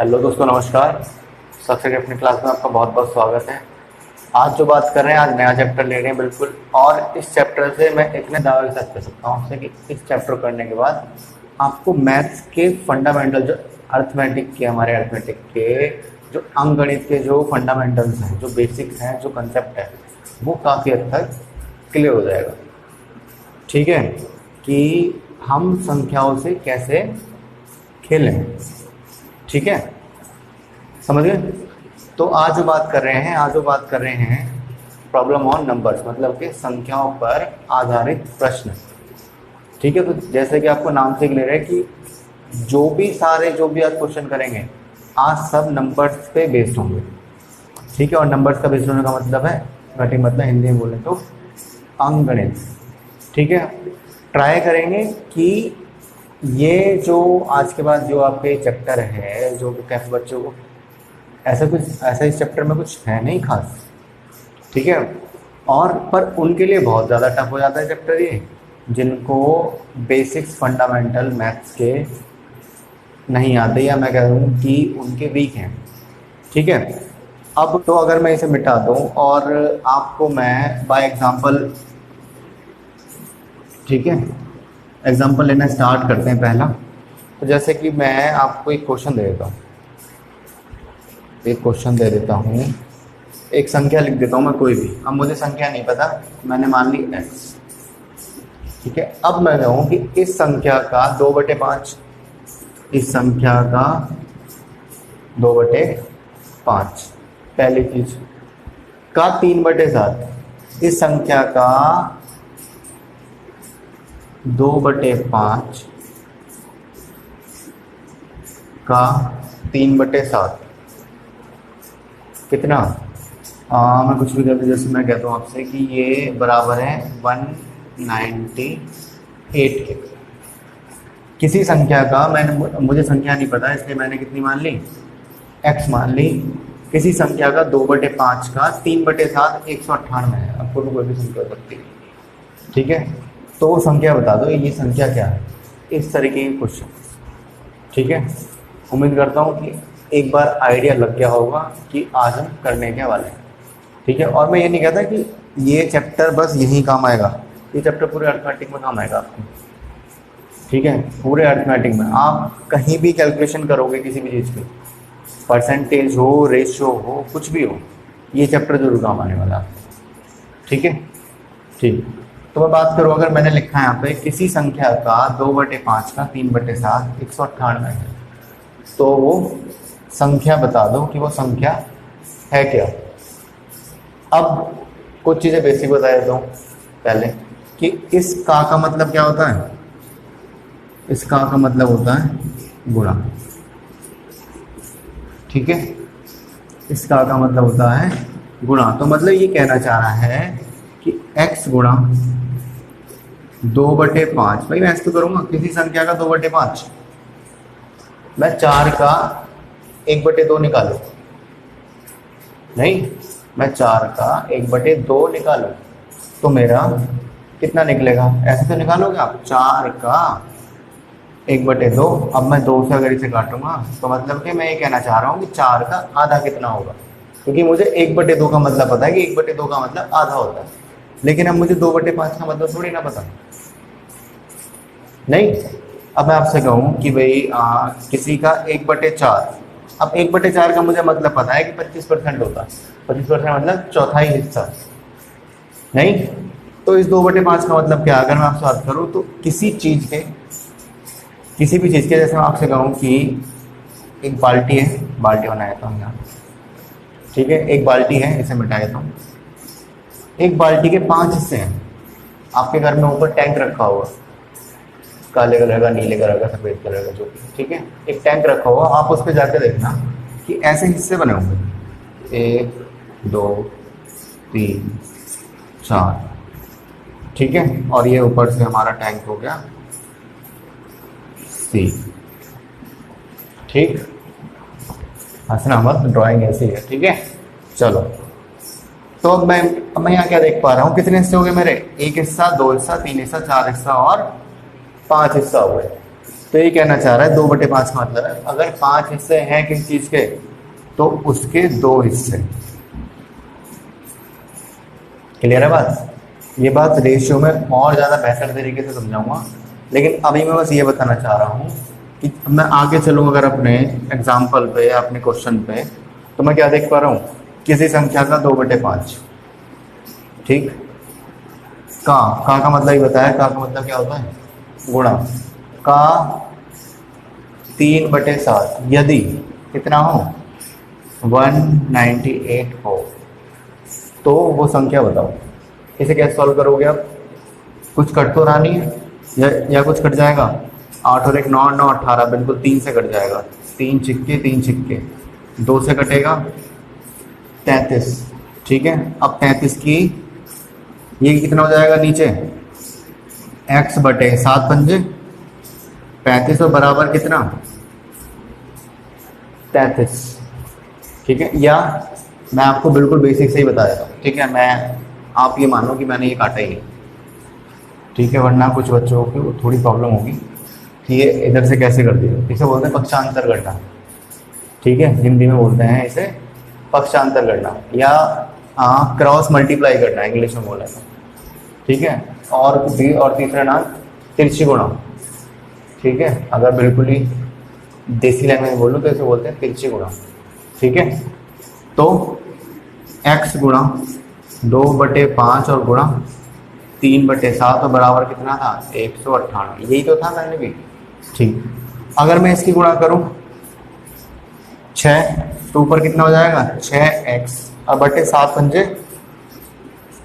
Hello दोस्तों, नमस्कार। सबसे की अपनी क्लास में आपका बहुत बहुत स्वागत है। आज जो बात कर रहे हैं, आज नया चैप्टर ले रहे हैं बिल्कुल। और इस चैप्टर से मैं इतने दावे के साथ कह सकता हूँ आपसे कि इस चैप्टर करने के बाद आपको मैथ्स के फंडामेंटल, जो अर्थमेटिक के, हमारे अर्थमेटिक के जो अंकगणित के जो फंडामेंटल्स हैं, जो बेसिक्स हैं, जो कंसेप्ट है, वो काफ़ी हद तक क्लियर हो जाएगा। ठीक है, कि हम संख्याओं से कैसे खेलें। ठीक है, समझ गए। तो आज जो बात कर रहे हैं प्रॉब्लम ऑन नंबर्स, मतलब कि संख्याओं पर आधारित प्रश्न। ठीक है, तो जैसे कि आपको नाम से क्लियर है कि जो भी आज क्वेश्चन करेंगे, आज सब नंबर्स पे बेस्ड होंगे। ठीक है, और नंबर्स का बेस्ड होने का मतलब है, मतलब हिंदी में बोले तो अंकगणित। ठीक है, ट्राई करेंगे कि ये जो आज के बाद जो आपके चैप्टर है, जो कैसे बच्चों को ऐसा इस चैप्टर में कुछ है नहीं खास। ठीक है, और पर उनके लिए बहुत ज़्यादा टफ हो जाता है चैप्टर ये, जिनको बेसिक्स फंडामेंटल मैथ्स के नहीं आते, या मैं कह दूँ कि उनके वीक हैं। ठीक है, अब तो अगर मैं इसे मिटा दूँ और आपको मैं बाय एग्जांपल, ठीक है, एग्जांपल लेना स्टार्ट करते हैं। पहला तो जैसे कि मैं आपको एक क्वेश्चन दे देता हूँ, एक संख्या लिख देता हूँ मैं कोई भी। अब मुझे संख्या नहीं पता, मैंने मान ली x। ठीक है, अब मैं कहूँ कि इस संख्या का 2/5, इस संख्या का 2/5, पहली चीज का 3/7, इस संख्या का 2/5 का 3/7 कितना? मैं कुछ भी करता, जैसे मैं कहता हूँ आपसे कि ये बराबर है 198 के। किसी संख्या का मुझे संख्या नहीं पता, इसलिए मैंने कितनी मान ली, x मान ली। किसी संख्या का 2/5 का 3/7 198 है। आपको भी कोई भी संख्या हो सकती है। ठीक है, तो वो संख्या बता दो, ये संख्या क्या है, इस तरीके के क्वेश्चन। ठीक है, उम्मीद करता हूँ कि एक बार आइडिया लग गया होगा कि आज हम करने के वाले हैं। ठीक है, और मैं ये नहीं कहता कि ये चैप्टर बस यहीं काम आएगा, ये चैप्टर पूरे अर्थमेटिक में काम आएगा आपको। ठीक है, पूरे अर्थमेटिक में आप कहीं भी कैलकुलेशन करोगे किसी भी चीज़ की, परसेंटेज हो, रेशियो हो, कुछ भी हो, ये चैप्टर जरूर काम आने वाला है। ठीक है, ठीक। तो मैं बात करूँ, अगर मैंने लिखा है यहाँ पे किसी संख्या का 2/5 का 3/7 198 है, तो वो संख्या बता दो कि वो संख्या है क्या। अब कुछ चीज़ें बेसिक बता देता हूँ पहले, कि इस का मतलब क्या होता है। इस का मतलब होता है गुणा। ठीक है, इस का मतलब होता है गुणा। तो मतलब ये कहना चाह रहा है कि x गुणा 2/5, भाई मैं ऐसे तो करूँगा, किसी संख्या का 2/5, मैं 4 का 1/2 निकालू, नहीं, मैं 4 का 1/2 निकालू, तो मेरा कितना निकलेगा? ऐसे तो निकालोगे आप, 4 का 1/2। अब मैं 2 से अगर इसे काटूंगा, तो मतलब कि मैं ये कहना चाह रहा हूँ कि 4 का आधा कितना होगा, क्योंकि मुझे 1/2 का मतलब पता है कि 1/2 का मतलब आधा होता है, लेकिन अब मुझे 2/5 का मतलब थोड़ी ना पता, नहीं। अब मैं आपसे कहूँ कि भाई किसी का 1/4, अब 1/4 का मुझे मतलब पता है कि 25% होता है। 25% मतलब चौथाई हिस्सा, नहीं। तो इस 2/5 का मतलब क्या? अगर मैं आपसे बात करूँ तो किसी भी चीज़ के, जैसे मैं आपसे कहूँ कि एक बाल्टी है, बाल्टी बना देता हूँ यहाँ। ठीक है, एक बाल्टी है, इसे मिटा देता हूँ। एक बाल्टी के 5 हिस्से हैं। आपके घर में ऊपर टैंक रखा हुआ, काले कलर का, नीले कलर का, सफ़ेद कलर का, जो भी। ठीक है, एक टैंक रखा हुआ, आप उस पर जाकर देखना कि ऐसे हिस्से बने होंगे, 1 2 3 4। ठीक है, और ये ऊपर से हमारा टैंक हो गया C। ठीक, हंसना मत, ड्राइंग ऐसी है। ठीक है, चलो। तो अब मैं यहाँ क्या देख पा रहा हूँ, कितने हिस्से हो गए मेरे? 1 हिस्सा, 2 हिस्सा, 3 हिस्सा, 4 हिस्सा और 5 हिस्सा हो गए। तो ये कहना चाह रहा है 2/5 का मतलब है अगर 5 हिस्से हैं किसी चीज के तो उसके 2 हिस्से। क्लियर है बात? ये बात रेशियो में और ज़्यादा बेहतर तरीके से समझाऊंगा, लेकिन अभी मैं बस ये बताना चाह रहा हूँ कि मैं आगे चलूँ अगर अपने एग्जाम्पल पे या अपने क्वेश्चन पे, तो मैं क्या देख पा रहा हूँ, किसी संख्या का 2/5। ठीक, का मतलब ही बताया, का मतलब क्या होता है, गुणा। का 3/7 यदि कितना हो, 198 हो, तो वो संख्या बताओ। इसे कैसे सॉल्व करोगे आप? कुछ कट तो रहा नहीं है या कुछ कट जाएगा? 8 और 1 9, 9 18, बिल्कुल 3 से कट जाएगा। 3 छिक्के 3 छिक्के, 2 से कटेगा 33। ठीक है, अब 33 की ये कितना हो जाएगा नीचे, x/7 पंजे 35 और बराबर कितना, 33। ठीक है, या मैं आपको बिल्कुल बेसिक से ही बता देता हूँ। ठीक है, आप ये मानो कि मैंने ये काटा ही है। ठीक है, वरना कुछ बच्चों को थोड़ी प्रॉब्लम होगी कि ये इधर से कैसे कर दिया। इसे बोलते हैं पक्षांतर करना। ठीक है, हिंदी में बोलते हैं इसे पक्षांतर करना, या क्रॉस मल्टीप्लाई करना इंग्लिश में बोला था। ठीक है, और तीसरा नाम तिरछी गुणा। ठीक है, अगर बिल्कुल ही देसी लैंग्वेज में बोलूँ तो इसे बोलते हैं तिरछी गुणा। ठीक है, तो x गुणा 2/5 और गुणा 3/7 और बराबर कितना था, 198। यही तो था मैंने भी। ठीक, अगर मैं इसकी गुणा करूं 6, तो ऊपर कितना हो जाएगा, 6x और बटे 7 पंजे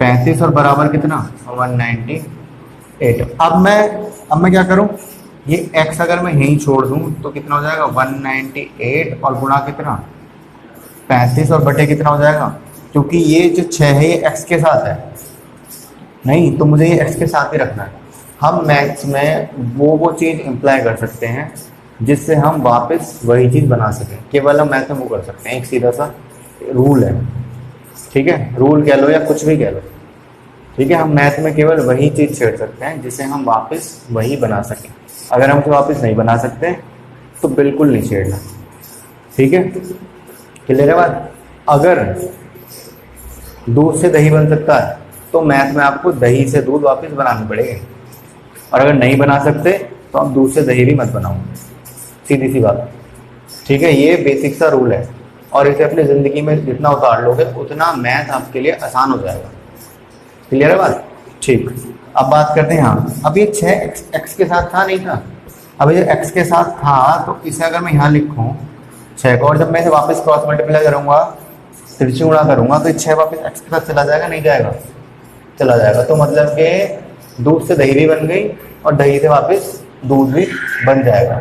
35 और बराबर कितना, 198। अब मैं क्या करूं, ये x अगर मैं यहीं छोड़ दूं तो कितना हो जाएगा, 198 और गुणा कितना, 35 और बटे कितना हो जाएगा, क्योंकि ये जो 6 है ये x के साथ है, नहीं तो मुझे ये x के साथ ही रखना है। हम मैथ्स में वो चीज़ इम्प्लाई कर सकते हैं जिससे हम वापस वही चीज़ बना सकें। केवल हम मैथ में वो कर सकते हैं, एक सीधा सा रूल है। ठीक है, रूल कह लो या कुछ भी कह लो। ठीक है, हम मैथ में केवल वही चीज़ छेड़ सकते हैं जिसे हम वापस वही बना सकें। अगर हम तो वापस नहीं बना सकते तो बिल्कुल नहीं छेड़ना। ठीक है, क्लियर है बात? अगर दूध से दही बन सकता है तो मैथ में आपको दही से दूध वापस बनाने पड़ेगा, और अगर नहीं बना सकते तो आप दूध से दही भी मत बनाओ। सीधी सी बात। ठीक है, ये बेसिक सा रूल है, और इसे अपनी ज़िंदगी में जितना उतार लोगे उतना मैथ आपके लिए आसान हो जाएगा। क्लियर है बात? ठीक, अब बात करते हैं। हाँ, अब ये 6 x के साथ था नहीं था, अब ये x के साथ था तो इसे अगर मैं यहाँ लिखूँ 6 को, और जब मैं इसे वापस क्रॉस मल्टीप्लाई करूँगा, तिरछी गुणा करूँगा, तो 6 वापस x के साथ चला जाएगा, नहीं जाएगा, चला जाएगा। तो मतलब कि दूध से दही भी बन गई और दही से वापस दूध भी बन जाएगा।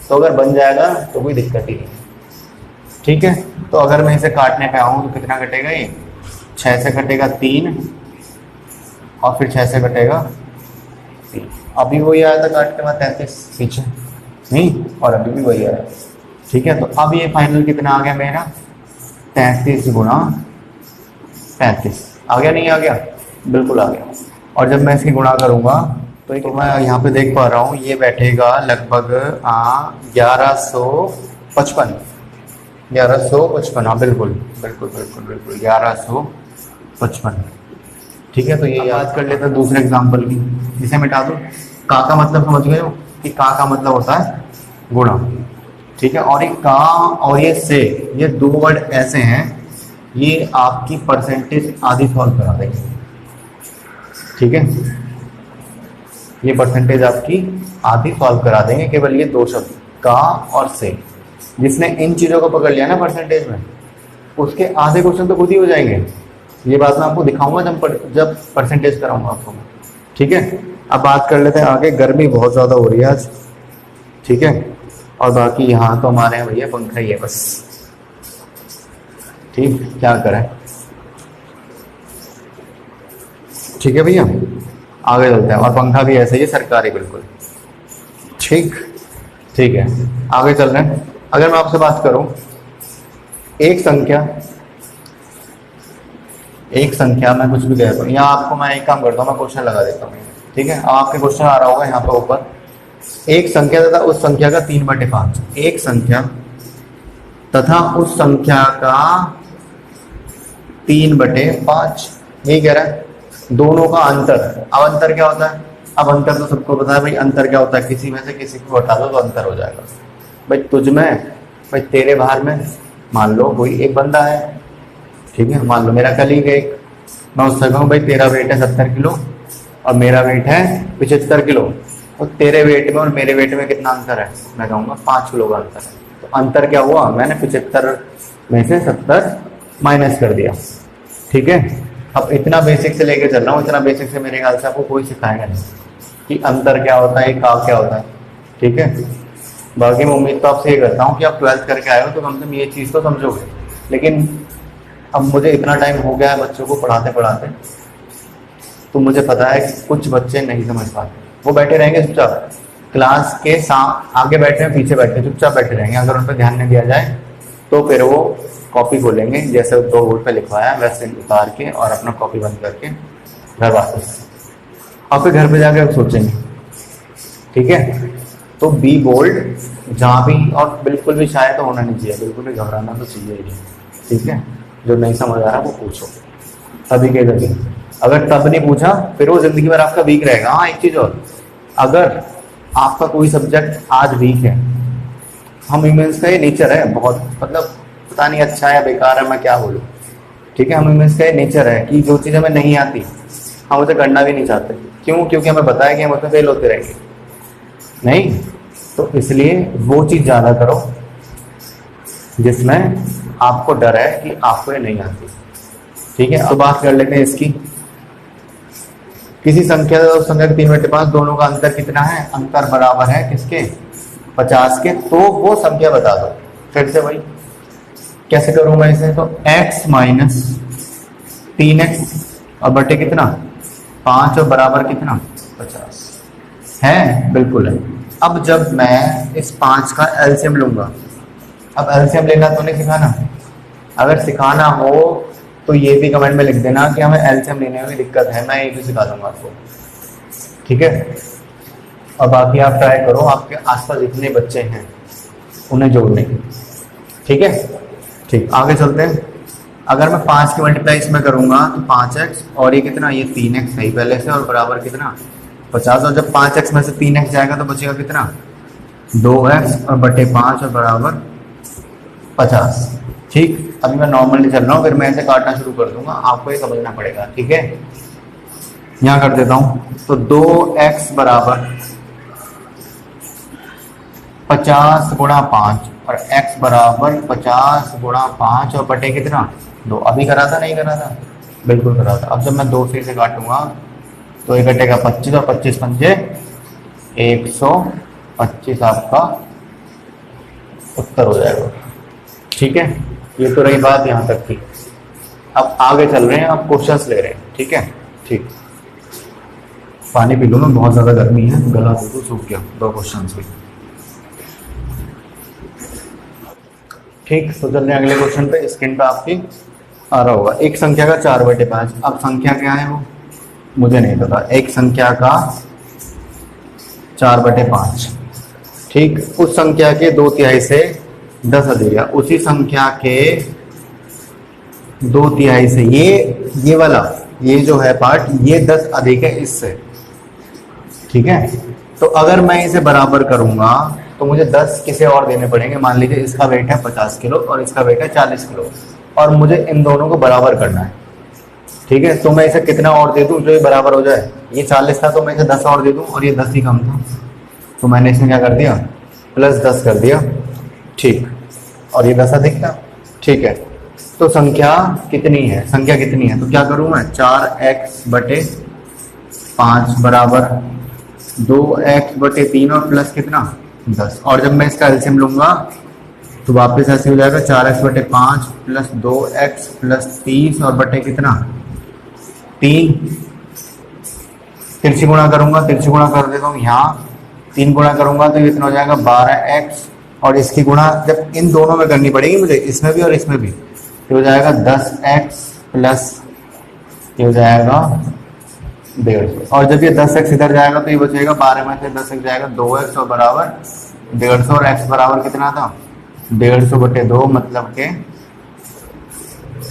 तो अगर बन जाएगा तो कोई दिक्कत ही नहीं। ठीक है, तो अगर मैं इसे काटने पे आऊँ तो कितना कटेगा, ये 6 से कटेगा 3 और फिर 6 से कटेगा 3। अभी वही आया था काट के बाद 33 पीछे नहीं, और अभी भी वही आया। ठीक है, तो अब ये फाइनल कितना आ गया मेरा, 33 गुणा 35। आ गया नहीं आ गया? बिल्कुल आ गया। और जब मैं इसकी गुणा करूँगा तो मैं यहाँ पे देख पा रहा हूँ ये बैठेगा लगभग 1155। 1155, हाँ बिल्कुल बिल्कुल बिल्कुल बिल्कुल 1155। ठीक है, तो ये याद कर लेते हैं दूसरे एग्जाम्पल की, जिसे मिटा दो। का मतलब समझ गए हो कि का मतलब होता है गुणा। ठीक है, और ये का और ये से, ये 2 वर्ड ऐसे हैं, ये आपकी परसेंटेज आधी सॉल्व करा देंगे। ठीक है, ये परसेंटेज आपकी आधी सॉल्व करा देंगे, केवल ये 2 शब्द का और से। जिसने इन चीज़ों को पकड़ लिया ना परसेंटेज में, उसके आधे क्वेश्चन तो खुद ही हो जाएंगे। ये बात मैं आपको दिखाऊंगा जब परसेंटेज कराऊंगा आपको। ठीक है, अब बात कर लेते हैं आगे। गर्मी बहुत ज़्यादा हो रही है आज। ठीक है, और बाकी यहाँ तो हमारे यहाँ भैया पंखा ही है बस। ठीक, क्या करें। ठीक है भैया, आगे चलते हैं। और पंखा भी ऐसे ही है, सरकारी बिल्कुल। ठीक है, आगे चल रहे हैं। अगर मैं आपसे बात करूं, एक संख्या मैं कुछ भी कह दूँ, या आपको मैं एक काम करता हूँ, मैं क्वेश्चन लगा देता हूँ। ठीक है, अब आपके क्वेश्चन आ रहा होगा यहाँ पे ऊपर एक संख्या तथा उस संख्या का 3/5, एक संख्या तथा उस संख्या का 3/5, यही कह रहा है। दोनों का अंतर, अब अंतर क्या होता है? अब अंतर तो सबको पता है भाई, अंतर क्या होता है? किसी में से किसी को हटा दो तो अंतर हो जाएगा। भाई तुझ में, भाई तेरे बाहर में, मान लो कोई एक बंदा है, ठीक है, मान लो मेरा कलीग है एक, मैं उससे कहूँ भाई तेरा वेट है 70 किलो और मेरा वेट है 75 किलो, और तेरे वेट में और मेरे वेट में कितना अंतर है? मैं कहूँगा 5 किलो का अंतर है। तो अंतर क्या हुआ? मैंने 75 में से 70 माइनस कर दिया, ठीक है। अब इतना बेसिक से लेके चल रहा हूँ, इतना बेसिक से मेरे ख्याल से आपको कोई सिखाएगा नहीं कि अंतर क्या होता है, का क्या होता है, ठीक है। बाकी मैं उम्मीद तो आपसे ये करता हूँ कि आप 12th करके आए हो तो कम से कम ये चीज़ तो समझोगे। लेकिन अब मुझे इतना टाइम हो गया है बच्चों को पढ़ाते पढ़ाते, तो मुझे पता है कि कुछ बच्चे नहीं समझ पाते, वो बैठे रहेंगे चुपचाप, क्लास के आगे बैठे हैं पीछे बैठे चुपचाप बैठे रहेंगे। अगर उन पर ध्यान नहीं दिया जाए तो फिर वो कॉपी खोलेंगे, जैसे 2 बोर्ड पे लिखवाया वैसे उतार के और अपना कॉपी बंद करके घर वापस, और फिर घर पे जाकर सोचेंगे, ठीक है। तो बी बोल्ड जहाँ भी, और बिल्कुल भी शायद तो होना नहीं चाहिए, बिल्कुल भी घबराना तो चाहिए ही नहीं, ठीक है। जो नहीं समझ आ रहा वो पूछो, तभी के तभी। अगर तब नहीं पूछा फिर वो जिंदगी भर आपका वीक रहेगा। हाँ, एक चीज़ और, अगर आपका कोई सब्जेक्ट आज वीक है, हम ह्यूमन्स का ये नेचर है बहुत, मतलब पता नहीं अच्छा है बेकार है मैं क्या बोलूँ, ठीक है। हम ह्यूमन्स का ये नेचर है कि जो चीज़ हमें नहीं आती हम उसे करना भी नहीं चाहते। क्यों? क्योंकि हमें पता है कि हम उसमें फेल होते रहेंगे, नहीं तो इसलिए वो चीज़ ज़्यादा करो जिसमें आपको डर है कि आपको ये नहीं आती, ठीक है। अब बात कर लेते हैं इसकी। किसी संख्या और संख्या के 3/5 दोनों का अंतर कितना है? अंतर बराबर है किसके? 50 के। तो वो संख्या बता दो। फिर से वही कैसे करूं मैं इसे? तो x माइनस 3x और बटे कितना? 5 और बराबर कितना? 50 है, बिल्कुल है। अब जब मैं इस 5 का एलसीएम लूंगा, अब एलसीएम लेना तो नहीं सिखाना, अगर सिखाना हो तो ये भी कमेंट में लिख देना कि हमें एलसीएम लेने में दिक्कत है, मैं ये भी सिखा दूंगा आपको, ठीक है। और बाकी आप ट्राई करो आपके आसपास जितने बच्चे हैं उन्हें जोड़ने की, ठीक है। ठीक, आगे चलते हैं। अगर मैं 5 की मल्टीप्लाई इसमें करूंगा तो 5x और ये कितना? ये 3x है पहले से, और बराबर कितना? 50। और जब 5x में से 3x जाएगा तो बचेगा कितना? 2x और बटे 5 और बराबर 50, ठीक। अभी मैं नॉर्मली चल रहा हूँ, फिर मैं ऐसे काटना शुरू कर दूंगा, आपको ये समझना पड़ेगा, ठीक है। यहाँ कर देता हूँ, तो 2x बराबर 50 गुणा 5 और x बराबर 50 गुणा 5 और बटे कितना? 2। अभी करा था नहीं करा था? बिल्कुल करा था। अब जब मैं 2 से इसे काटूंगा तो ये कटेगा 25 और 25 पंजे 125 आपका उत्तर हो जाएगा, ठीक है। ये तो रही बात यहाँ तक की। अब आगे चल रहे हैं, अब क्वेश्चंस ले रहे हैं, ठीक है। ठीक, पानी पी लो, मैं बहुत ज़्यादा गर्मी है, गला बिल्कुल सूख गया 2 क्वेश्चंस भी, ठीक। तो चल रहे हैं अगले क्वेश्चन पे। स्क्रीन पे आपकी आ रहा होगा। एक संख्या का 4/5। अब संख्या क्या है वो मुझे नहीं पता। एक संख्या का 4/5, ठीक। उस संख्या के 2/3 से 10 अधिक है, उसी संख्या के 2/3 से ये वाला, ये जो है पार्ट, ये 10 अधिक है इससे, ठीक है। तो अगर मैं इसे बराबर करूंगा तो मुझे 10 किसे और देने पड़ेंगे। मान लीजिए इसका वेट है 50 किलो और इसका वेट है 40 किलो, और मुझे इन दोनों को बराबर करना है, ठीक है। तो मैं इसे कितना और दे दूं जो ये बराबर हो जाए? ये 40 था तो मैं इसे 10 और दे दूं, और ये 10 ही कम था, तो मैंने इसमें क्या कर दिया? +10 कर दिया, ठीक। और ये 10 अधिक था, ठीक है। तो संख्या कितनी है? संख्या कितनी है? तो क्या करूं मैं? 4x बटे 5 बराबर 2x बटे 3 और प्लस कितना? 10। और जब मैं इसका एलसीएम लूंगा तो वापस ऐसे हो जाएगा 4x बटे 5 प्लस 2x प्लस 30 और बटे कितना? 3। तिरछी गुणा करूंगा, तिरछी गुणा कर देता हूँ यहाँ, 3 गुणा करूंगा तो इतना हो जाएगा 12x, और इसकी गुणा जब इन दोनों में करनी पड़ेगी मुझे, इसमें भी और इसमें भी, तो हो जाएगा 10x प्लस ये हो जाएगा 150। और जब ये 10x इधर जाएगा तो ये बचेगा 12 में से 10x जाएगा 2x और बराबर 150 और x बराबर कितना था 150/2 मतलब के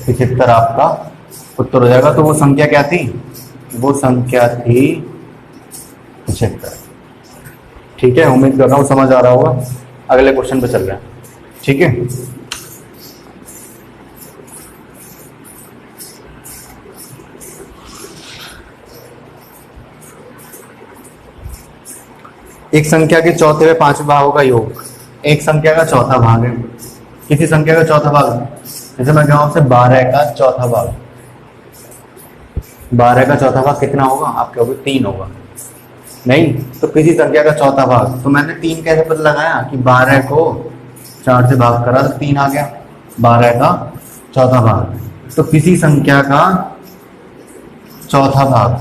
75 आपका उत्तर हो जाएगा। तो वो संख्या क्या थी, वो संख्या थी 75। ठीक है, उम्मीद कर रहा हूँ समझ आ रहा होगा। अगले क्वेश्चन पे चल रहे हैं। ठीक है, एक संख्या के चौथे व पांचवें भागों का योग एक संख्या का चौथा भाग है। किसी संख्या का चौथा भाग, जैसे मैं कहूँ आपसे 12 का चौथा भाग, 12 का चौथा भाग कितना होगा, आप कहोगे 3 होगा। नहीं, तो किसी संख्या का चौथा भाग, तो मैंने 3 कैसे पता लगाया कि 12 को 4 से भाग करा तो 3 आ गया, 12 का चौथा भाग। तो किसी संख्या का चौथा भाग,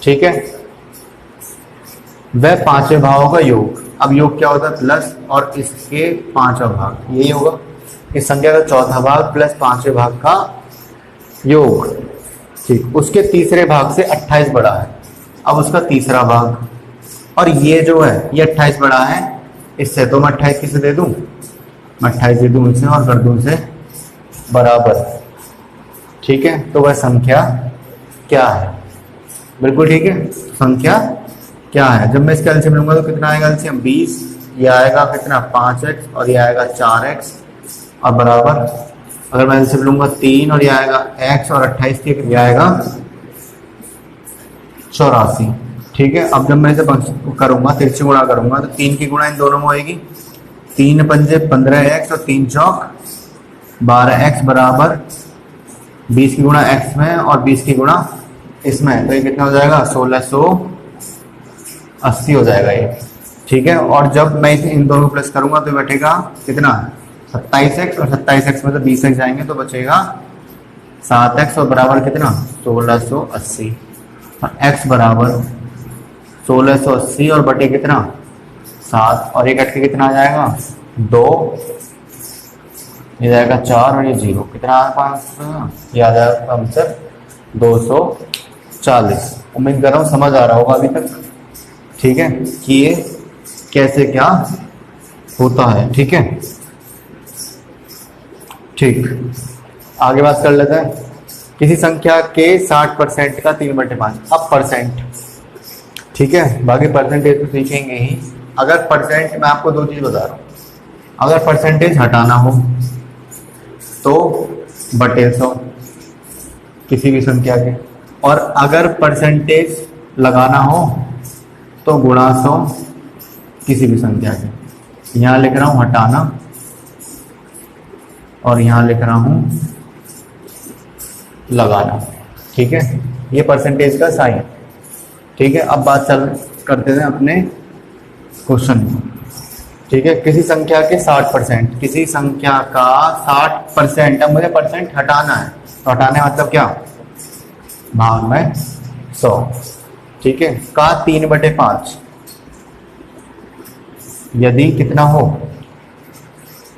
ठीक है, वह पांचवें भागों का योग। अब योग क्या होता है, प्लस और इसके पांचवा भाग, यही होगा। इस संख्या का चौथा भाग प्लस पांचवें भाग का योग। ठीक, उसके तीसरे भाग से 28 बड़ा है। अब उसका तीसरा भाग, और ये जो है ये 28 बड़ा है इससे, तो मैं 28 किसे दे दूं, मैं 28 दे दूं इसे और कर दूं इसे बराबर। ठीक है, तो वह संख्या क्या है, बिल्कुल ठीक है, संख्या क्या है। जब मैं इसका एलसीएम लूंगा तो कितना आएगा एलसीएम 20, ये आएगा कितना 5x और ये आएगा 4x और बराबर, अगर मैं एलसीएम लूंगा 3 और ये आएगा x और 28 के ये आएगा 84। ठीक है, अब जब मैं इसे करूंगा तिरछे गुणा करूंगा तो 3 की गुणा इन दोनों में होगी, 3 पंजे 15x और 3 चौक 12x बराबर 20 की गुणा x में और 20 की गुणा इसमें, तो ये कितना हो जाएगा 1680 हो जाएगा ये। ठीक है, और जब मैं इसे इन दोनों प्लस करूंगा तो बैठेगा कितना 27x और 27x में तो 20x जाएंगे तो बचेगा 7x और बराबर कितना 1680 और x बराबर 1680 और बटे कितना 7 और ये कट के कितना आ जाएगा 2, ये जाएगा 4 और ये 0, कितना पास ये आ जाएगा आंसर 240। उम्मीद कर रहा हूँ समझ आ रहा होगा अभी तक। ठीक है, कि ये कैसे क्या होता है। ठीक है, ठीक, आगे बात कर लेते हैं। किसी संख्या के 60% का 3/5। अब परसेंट, ठीक है, बाकी परसेंटेज तो सीखेंगे ही। अगर परसेंट, मैं आपको दो चीज बता रहा हूँ, अगर परसेंटेज हटाना हो तो बटे 100 किसी भी संख्या के, और अगर परसेंटेज लगाना हो तो गुणा 100 किसी भी संख्या के। यहाँ लिख रहा हूँ हटाना और यहाँ लिख रहा हूँ लगाना। ठीक है, ये परसेंटेज का साइन। ठीक है, अब बात चल करते हैं अपने क्वेश्चन में। ठीक है, किसी संख्या के 60%, किसी संख्या का 60%, अब मुझे परसेंट हटाना है, तो हटाने मतलब क्या, भाग में 100। ठीक है, का 3/5 यदि कितना हो,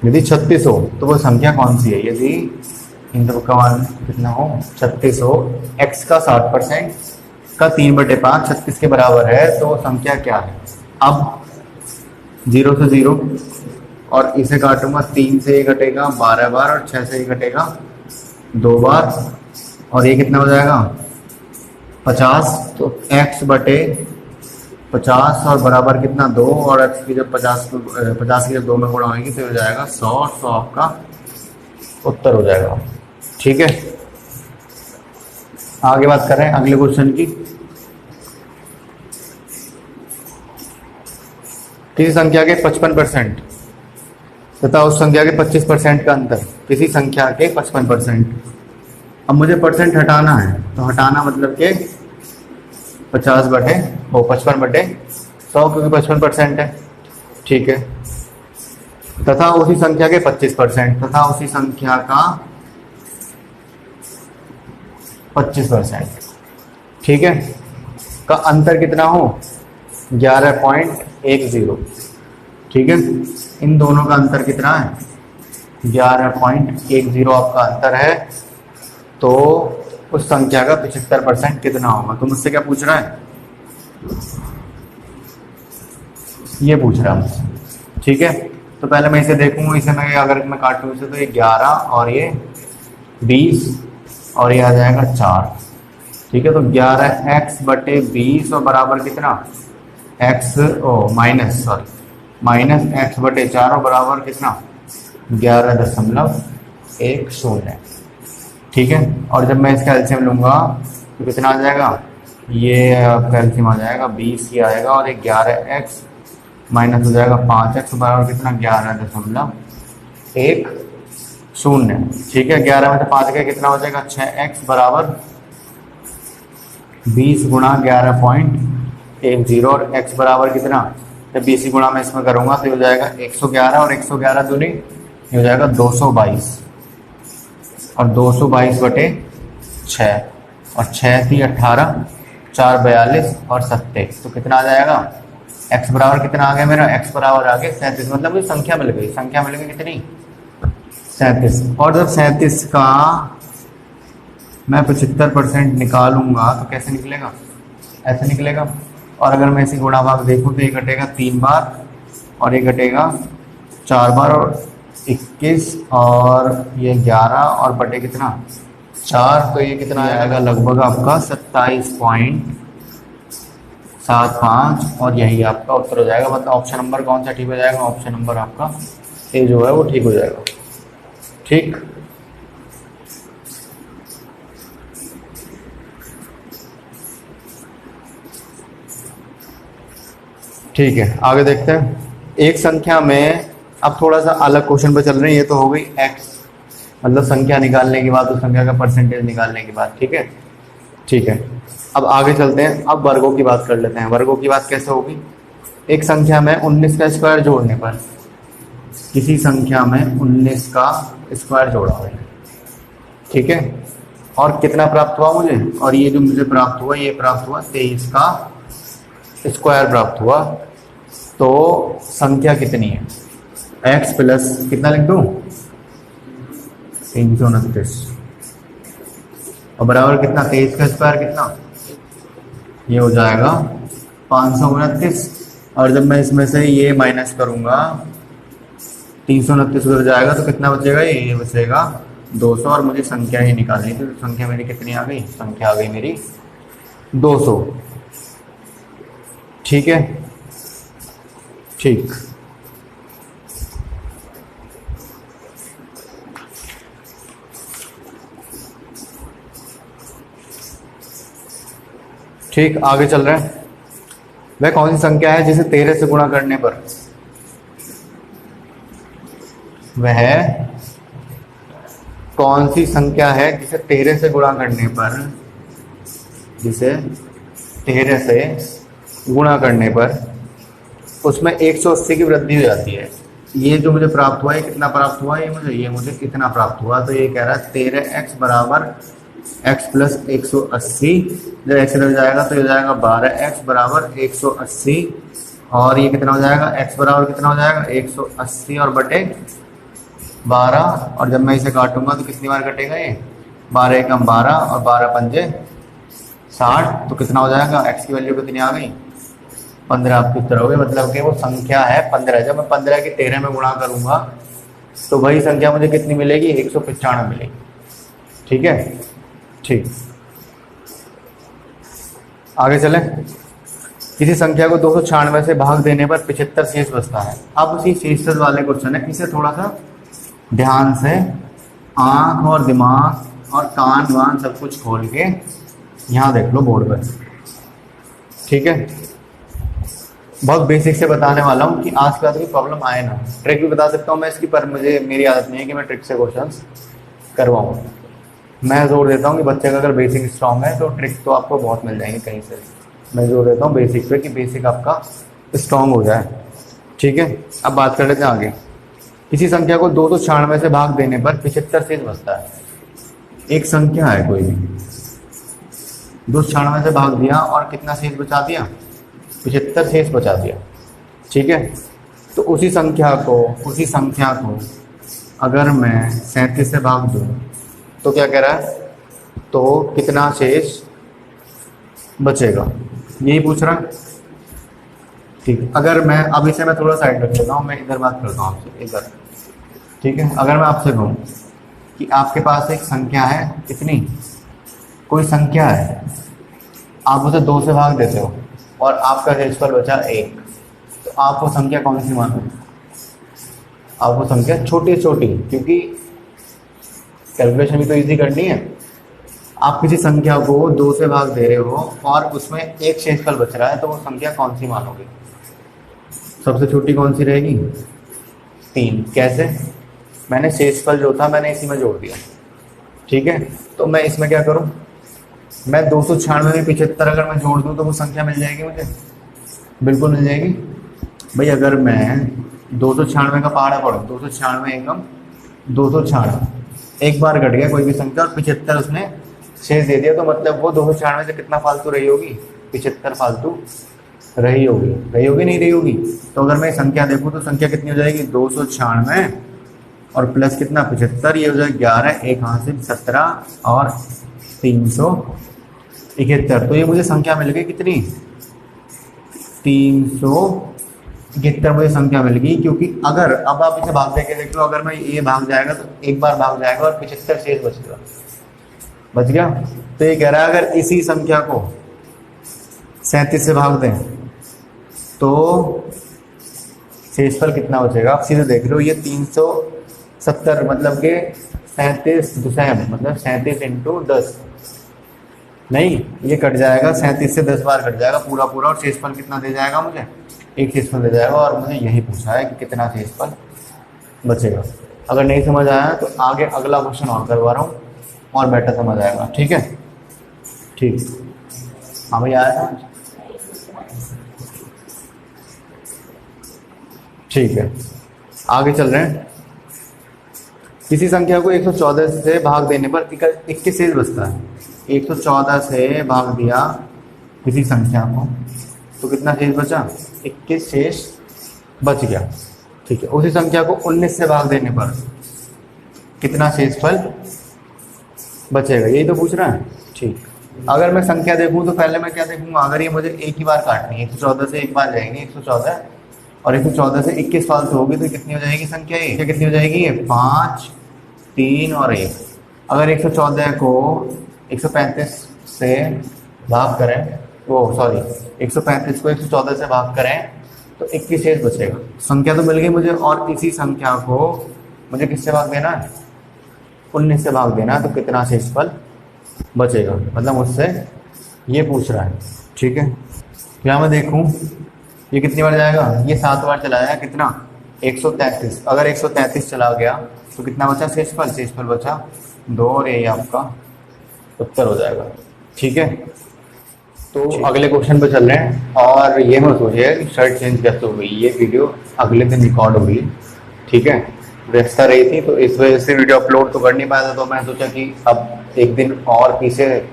यदि 36 हो तो वो संख्या कौन सी है, यदि इन दो का मान कितना हो 36 हो, x का 60% का 3/5 36 के बराबर है, तो वो संख्या क्या है। अब 0 से 0 और इसे काटूंगा, 3 से ये घटेगा 12 बार और 6 से ये घटेगा 2 बार और ये कितना हो जाएगा 50। तो x बटे 50 और बराबर कितना 2, और x की जब 50 की जब 2 में गुणा होगी तो हो जाएगा 100, और 100 आपका उत्तर हो जाएगा। ठीक है, आगे बात करें अगले क्वेश्चन की। किसी संख्या के 55% तथा उस संख्या के 25% का अंतर, किसी संख्या के 55%। अब मुझे परसेंट हटाना है, तो हटाना मतलब के 55/100 क्योंकि 55% है। ठीक है, तथा उसी संख्या के 25%, तथा उसी संख्या का 25%। ठीक है, का अंतर कितना हो 11.10। ठीक है, इन दोनों का अंतर कितना है 11.10 आपका अंतर है। तो उस संख्या का 75% कितना होगा। तो मुझसे क्या पूछ रहा है, ये पूछ रहा है मुझसे। ठीक है, तो पहले मैं इसे देखूंगा, इसे मैं अगर मैं काटूँ इसे तो ये 11 और ये 20 और ये आ जाएगा 4। ठीक है, तो 11x/20 और बराबर कितना, x -x/4 और बराबर कितना 11.10। ठीक है, और जब मैं इसका एलसीएम लूंगा तो कितना आ जाएगा, ये आपका एलसीएम आ जाएगा 20 ही आएगा, और ये 11x माइनस हो जाएगा 5x बराबर कितना 11.10। ठीक है, 11 में से 5 का कितना हो जाएगा 6x बराबर 20 गुणा 11.10 और x बराबर कितना, जब 20 गुणा में इसमें करूंगा तो हो जाएगा 111 और 111 दूनी हो जाएगा 222 और 222/6 और 6 थी 18, 4 42 और 27। तो कितना आ जाएगा, x बराबर कितना आ गया मेरा, x बराबर आ गया 37। मतलब ये संख्या मिल गई, कितनी 37। और जब 37 का मैं 75% निकालूंगा तो कैसे निकलेगा, ऐसे निकलेगा। और अगर मैं इसी गुणा भाग देखूँ तो ये घटेगा 3 बार और ये घटेगा 4 बार और 21 और ये 11 और बटे कितना 4, तो ये कितना आएगा लगभग आपका 27.75 और यही आपका उत्तर हो जाएगा। मतलब ऑप्शन नंबर कौन सा ठीक हो जाएगा, ऑप्शन नंबर आपका ए जो है वो ठीक हो जाएगा। ठीक, ठीक है, आगे देखते हैं। एक संख्या में, अब थोड़ा सा अलग क्वेश्चन पे चल रहे हैं। ये तो हो गई x, मतलब संख्या निकालने के बाद, उस संख्या का परसेंटेज निकालने के बाद। ठीक है, ठीक है, अब आगे चलते हैं। अब वर्गों की बात कर लेते हैं। वर्गों की बात कैसे होगी, एक संख्या में 19 का स्क्वायर जोड़ने पर, किसी संख्या में 19 का स्क्वायर जोड़ा है, ठीक है, और कितना प्राप्त हुआ मुझे, और ये जो मुझे प्राप्त हुआ, ये प्राप्त हुआ 23 का स्क्वायर प्राप्त हुआ। तो संख्या कितनी है, x प्लस कितना लिख दूँ 329 और बराबर कितना 23 का स्क्वायर कितना, ये हो जाएगा 529। और जब मैं इसमें से ये माइनस करूंगा 329 उधर जाएगा तो कितना बचेगा, ये बचेगा 200। और मुझे संख्या ही निकालनी थी, तो संख्या मेरी कितनी आ गई, संख्या आ गई मेरी 200। ठीक है, ठीक, ठीक, आगे चल रहे हैं। वह कौन सी संख्या है जिसे 13 से गुणा करने पर, वह कौन सी संख्या है जिसे 13 से गुणा करने पर, जिसे 13 से गुणा करने पर उसमें 180 की वृद्धि हो जाती है। ये जो मुझे प्राप्त हुआ है कितना प्राप्त हुआ, ये मुझे कितना प्राप्त हुआ, तो ये कह रहा है 13x बराबर x प्लस 180। जब x लग जाएगा तो ये हो जाएगा 12x बराबर 180 और ये कितना हो जाएगा, x बराबर कितना हो जाएगा 180 और बटे 12। और जब मैं इसे काटूंगा तो कितनी बार कटेगा, ये 12 एकम 12 और 12 पंजे 60। तो कितना हो जाएगा, x की वैल्यू कितनी आ गई 15 आपके उत्तर हो गए। मतलब कि वो संख्या है 15। जब मैं 15 की 13 में गुणा करूंगा तो वही संख्या मुझे कितनी मिलेगी, 195 मिलेगी। ठीक है, ठीक, आगे चलें। किसी संख्या को 296 से भाग देने पर 75 शेष बचता है। अब उसी शेषफल वाले क्वेश्चन है, इसे थोड़ा सा ध्यान से आंख और दिमाग और कान वान सब कुछ खोल के यहाँ देख लो बोर्ड पर। ठीक है, बहुत बेसिक से बताने वाला हूँ कि आज के बाद कोई प्रॉब्लम आए ना। ट्रिक भी बता सकता हूँ मैं इसकी, पर मुझे मेरी आदत नहीं है कि मैं ट्रिक से क्वेश्चंस करवाऊँ। मैं जोर देता हूँ कि बच्चे का अगर बेसिक स्ट्रांग है तो ट्रिक तो आपको बहुत मिल जाएंगे कहीं से। मैं जोर देता हूँ बेसिक पे कि बेसिक आपका स्ट्रांग हो जाए। ठीक है, अब बात कर लेते हैं आगे। किसी संख्या को 296 से भाग देने पर 75 शेष बचता है। एक संख्या है कोई भी, 296 से भाग दिया और कितना शेष बचा दिया, 75 शेष बचा दिया। ठीक है, तो उसी संख्या को अगर मैं 37 से भाग दूँ तो क्या कह रहा है, तो कितना शेष बचेगा, यही पूछ रहा है। ठीक है, अगर मैं अब इसे मैं थोड़ा साइड रख लेता हूँ, मैं इधर बात करता हूँ आपसे इधर। ठीक है, अगर मैं आपसे कहूँ कि आपके पास एक संख्या है, कितनी, कोई संख्या है, आप उसे 2 से भाग देते हो और आपका शेषफल बचा 1, तो आप वो संख्या कौन सी मानोगे? आप वो संख्या छोटी छोटी, क्योंकि कैलकुलेशन भी तो इजी करनी है। आप किसी संख्या को 2 से भाग दे रहे हो और उसमें एक शेषफल बच रहा है, तो वो संख्या कौन सी मानोगे? सबसे छोटी कौन सी रहेगी? 3। कैसे? मैंने शेषफल जो था मैंने इसी में जोड़ दिया। ठीक है, तो मैं इसमें क्या करूं, मैं 296 में 75 अगर मैं जोड़ दूं तो वो संख्या मिल जाएगी मुझे, बिल्कुल मिल जाएगी भाई। अगर मैं 296 का पहाड़ा पढ़ूँ, 296 एकम 296 एक बार घट गया कोई भी संख्या और 75 उसने शेष दे दिया, तो मतलब वो 296 से कितना फालतू रही होगी? 75 फालतू रही होगी। रही होगी नहीं रही होगी? तो अगर मैं संख्या देखूँ तो संख्या कितनी हो जाएगी? 296 और प्लस कितना? 75, ये हो जाएगा 11, एक हाथ से 17 और 371। तो ये मुझे संख्या मिल गई कितनी? 371 मुझे संख्या मिल गई। क्योंकि अगर अब आप इसे भाग दे के देख लो, अगर मैं ये भाग जाएगा तो एक बार भाग जाएगा और 75 शेष बचेगा, बच गया। तो ये कह रहा है अगर इसी संख्या को 37 से भाग दें तो शेषफल कितना बचेगा? आप सीधे देख लो, ये 370 मतलब के 37 दुसैम मतलब 37 इंटू 10, नहीं ये कट जाएगा, 37 से 10 बार कट जाएगा पूरा पूरा, और शेषफल कितना दे जाएगा मुझे? एक शेषफल दे जाएगा। और मुझे यही पूछा है कि कितना शेषफल बचेगा। अगर नहीं समझ आया तो आगे अगला क्वेश्चन और करवा रहा हूँ और बेटर समझ आएगा। ठीक है, ठीक, हाँ भैया आया था। ठीक है, आगे चल रहे हैं। किसी संख्या को 114 से भाग देने पर 21 शेष बचता है। 114 से भाग दिया किसी संख्या को तो कितना शेष बचा? 21 शेष बच गया। ठीक है, उसी संख्या को 19 से भाग देने पर कितना शेषफल बचेगा, यही तो पूछ रहा है। ठीक, अगर मैं संख्या देखूं तो पहले मैं क्या देखूंगा? अगर ये मुझे एक ही बार काटनी है, 114 से एक बार जाएंगे 114 और 114 से 21 फालतू होगी तो कितनी हो जाएगी संख्या? ये कितनी हो जाएगी? 5, 3 और 1। अगर 114 को 135 से भाग करें, वो सॉरी 135 को 114 से भाग करें तो 21 शेष बचेगा। संख्या तो मिल गई मुझे, और इसी संख्या को मुझे किससे भाग देना है? 19 से भाग देना है, तो कितना शेषफल बचेगा, मतलब मुझसे ये पूछ रहा है। ठीक है, क्या मैं देखूं ये कितनी बार जाएगा? ये 7 बार चला जाएगा, कितना? 133। अगर 133 चला गया तो कितना बचा शेषफल? शेषफल बचा 2 और ये आपका उत्तर हो जाएगा। ठीक है, तो अगले क्वेश्चन पे चल रहे हैं। और ये मत सोचिए कि शर्ट चेंज कैसे हो गई, ये वीडियो अगले दिन रिकॉर्ड हो गई। ठीक है, व्यस्तता रही थी तो इस वजह से वीडियो अपलोड तो कर नहीं पाया था, तो मैं सोचा कि अब एक दिन और पीछे,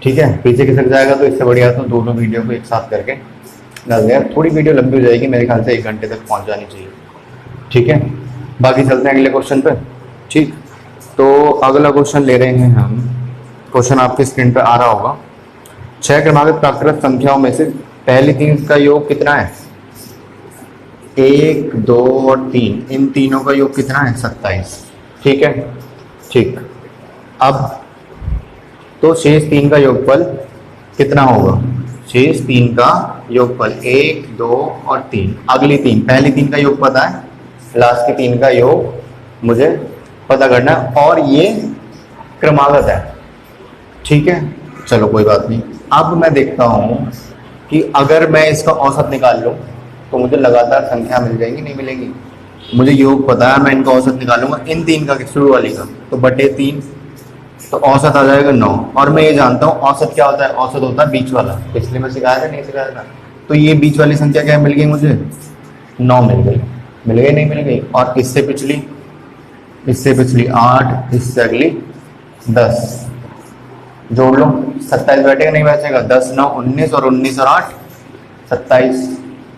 ठीक है, पीछे खिसक जाएगा तो इससे बढ़िया तो दोनों वीडियो को एक साथ करके डाल दिया। थोड़ी वीडियो लंबी हो जाएगी, मेरे ख्याल से 1 घंटे तक पहुंच जानी चाहिए। ठीक है, बाकी चलते हैं अगले क्वेश्चन पे। ठीक, तो अगला क्वेश्चन ले रहे हैं हम। क्वेश्चन आपकी स्क्रीन पे आ रहा होगा। 6 क्रमागत प्राकृत संख्याओं में से पहली 3 का योग कितना है? 1, 2 और 3, इन तीनों का योग कितना है? 27। ठीक है, ठीक, अब तो शेष 3 का योगफल कितना होगा? शेष 3 का योगफल 1, 2 और 3, अगली 3, पहली 3 का योग पता है, लास्ट की 3 का योग मुझे पता करना है, और ये क्रमागत है। ठीक है, चलो कोई बात नहीं। अब मैं देखता हूँ कि अगर मैं इसका औसत निकाल लूँ तो मुझे लगातार संख्या मिल जाएगी, नहीं मिलेगी? मुझे योग पता है, मैं इनका औसत निकालूंगा, इन 3 का शुरू वाली का, तो बटे 3, तो औसत आ जाएगा 9। और मैं ये जानता हूँ औसत क्या होता है? औसत होता है बीच वाला। पिछले में सिखाया था, नहीं सिखाया था? तो ये बीच वाली संख्या क्या मिल गई मुझे? 9 मिल गई। मिल गई नहीं मिल गई? और इससे पिछली 8, इससे अगली 10, जोड़ लो, 27 बैठेगा नहीं बचेगा? 10, 9, 19 और 19 और 8 27।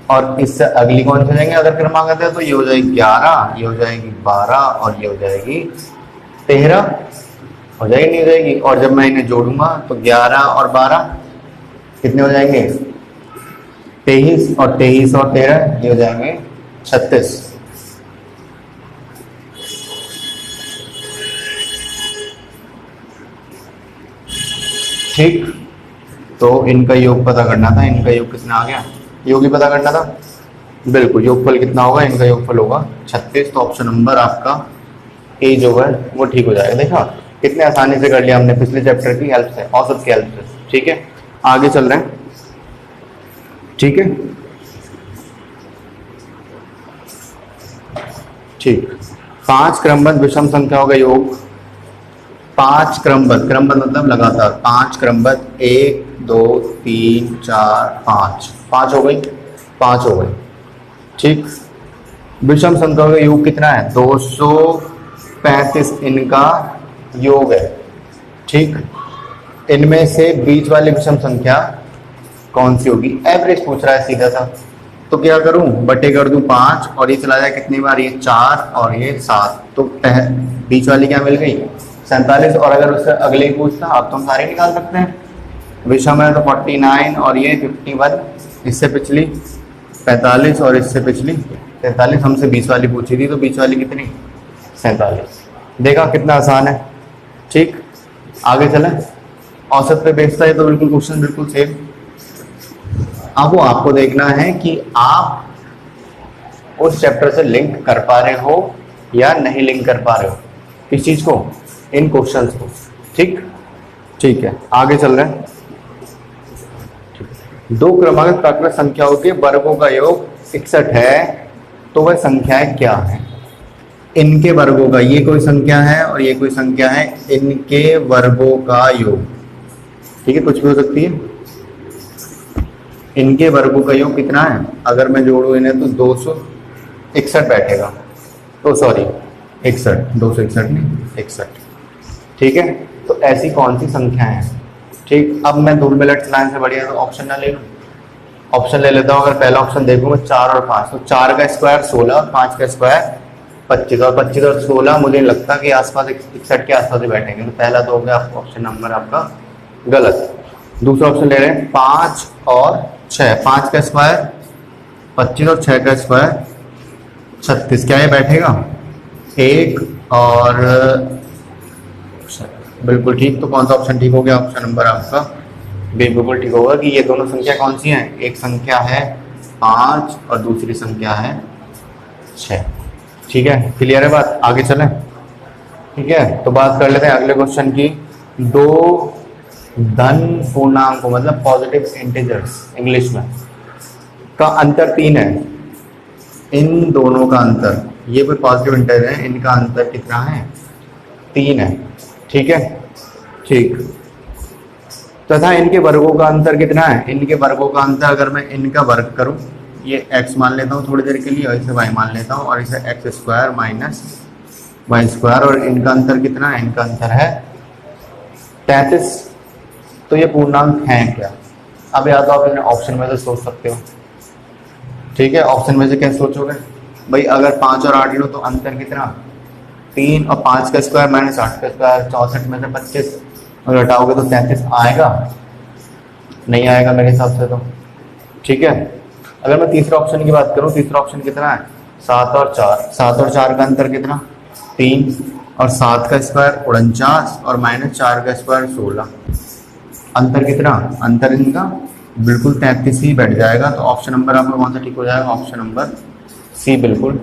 और इससे अगली कौन सी जाएंगे अगर क्रमागत है? तो ये हो जाएगी 11, ये हो जाएगी 12 और ये हो जाएगी 13। हो जाएगी नहीं हो जाएगी? और जब मैं इन्हें जोड़ूंगा तो 11 और 12 कितने हो जाएंगे? 23, और 23 और 13 ये हो जाएंगे 36। ठीक, तो इनका योग पता करना था। इनका योग कितना आ गया? योग ही पता करना था। बिल्कुल, योगफल कितना होगा? इनका योगफल होगा 36। तो ऑप्शन नंबर आपका ए जो है वो ठीक हो जाएगा। देखा कितने आसानी से कर लिया हमने पिछले चैप्टर की हेल्प से, औसत की हेल्प से। ठीक है, आगे चल रहे हैं। ठीक है, ठीक। 5 क्रमबद्ध विषम संख्याओं का योग। 5 क्रमबद्ध, क्रमबद्ध मतलब लगातार 5 क्रमबद्ध, 1 2 3 4 5, 5 हो गई, 5 हो गई। ठीक, विषम संख्याओं का योग कितना है? 235 इनका योग है। ठीक, इनमें से बीच वाली विषम संख्या कौन सी होगी? एवरेज पूछ रहा है सीधा सा, तो क्या करूं? बटे कर दूं 5, और ये चला जाए कितनी बार? ये 4 और ये 7, तो बीच वाली क्या मिल गई? 47। और अगर उससे अगले ही पूछता, आप तो हम सारे निकाल सकते हैं। विषम है तो 49 और ये 51, इससे पिछली 45 और इससे पिछली 43। हमसे 20 वाली पूछी थी, तो 20 वाली कितनी? 47। देखा कितना आसान है। ठीक, आगे चले। औसत पे बेचता है तो बिल्कुल क्वेश्चन बिल्कुल सेम। अब वो आपको देखना है कि आप उस चैप्टर से लिंक कर पा रहे हो या नहीं लिंक कर पा रहे हो। किस चीज को? इन क्वेश्चंस को। ठीक, ठीक है, आगे चल रहे हैं। दो क्रमागत प्राकृत संख्याओं के वर्गों का योग 61 है, तो वह संख्याएं क्या है? इनके वर्गों का, ये कोई संख्या है और ये कोई संख्या है, इनके वर्गों का योग। ठीक है, कुछ भी हो सकती है। इनके वर्गों का योग कितना है? अगर मैं जोड़ू इन्हें तो 261 बैठेगा। तो सॉरी 61, 261 नहीं 61। ठीक है, तो ऐसी कौन सी संख्याएं हैं? ठीक, अब मैं धूल में लट चलाने से बढ़िया तो ऑप्शन ना ले लूँ। ऑप्शन ले लेता हूँ। अगर पहला ऑप्शन देखूँ मैं 4 और 5, तो 4 का स्क्वायर 16 और 5 का स्क्वायर 25, और 25 और 16 मुझे लगता है कि आसपास 61 के आसपास ही बैठेंगे। तो पहला तो हो गया आपको ऑप्शन नंबर आपका गलत। दूसरा ऑप्शन ले रहे हैं 5 और 6, 5 का स्क्वायर 25 और 6 का स्क्वायर 36, क्या ये बैठेगा? 1 और बिल्कुल ठीक। तो कौन सा ऑप्शन ठीक हो गया? ऑप्शन नंबर आपका बिल्कुल ठीक होगा कि ये दोनों संख्या कौन सी हैं? एक संख्या है 5 और दूसरी संख्या है 6। ठीक है, क्लियर है बात? आगे चलें। ठीक है, तो बात कर लेते हैं अगले क्वेश्चन की। दो धन पूर्णांकों मतलब पॉजिटिव इंटीजर्स इंग्लिश में का अंतर 3 है। इन दोनों का अंतर, ये कोई पॉजिटिव इंटीजर है, इनका अंतर कितना है? 3 है। ठीक है, ठीक। तथा इनके वर्गों का अंतर कितना है? इनके वर्गों का अंतर अगर मैं इनका वर्ग करूं, ये x मान लेता हूं थोड़ी देर के लिए, और इसे y मान लेता हूं, और इसे x square minus Y square, और इनका अंतर कितना है? इनका अंतर है 33। तो ये पूर्णांक है क्या? अब या तो आप इन्हें ऑप्शन में से सोच सकते हो। ठीक है, ऑप्शन में से कैसे सोचोगे भाई? अगर 5 और 8 लो तो अंतर कितना? 3, और 5 का स्क्वायर माइनस 8 का स्क्वायर 64 में से 25 और घटाओगे तो 33 आएगा? नहीं आएगा मेरे हिसाब से तो। ठीक है, अगर मैं तीसरा ऑप्शन की बात करूं, तीसरा ऑप्शन कितना है? 7 और 4, 7 और 4 का अंतर कितना? 3, और 7 का स्क्वायर 49 और माइनस 4 का स्क्वायर 16, अंतर कितना? अंतर इनका बिल्कुल 33 ही बैठ जाएगा। तो ऑप्शन नंबर आपका कौन सा ठीक हो जाएगा? ऑप्शन नंबर सी बिल्कुल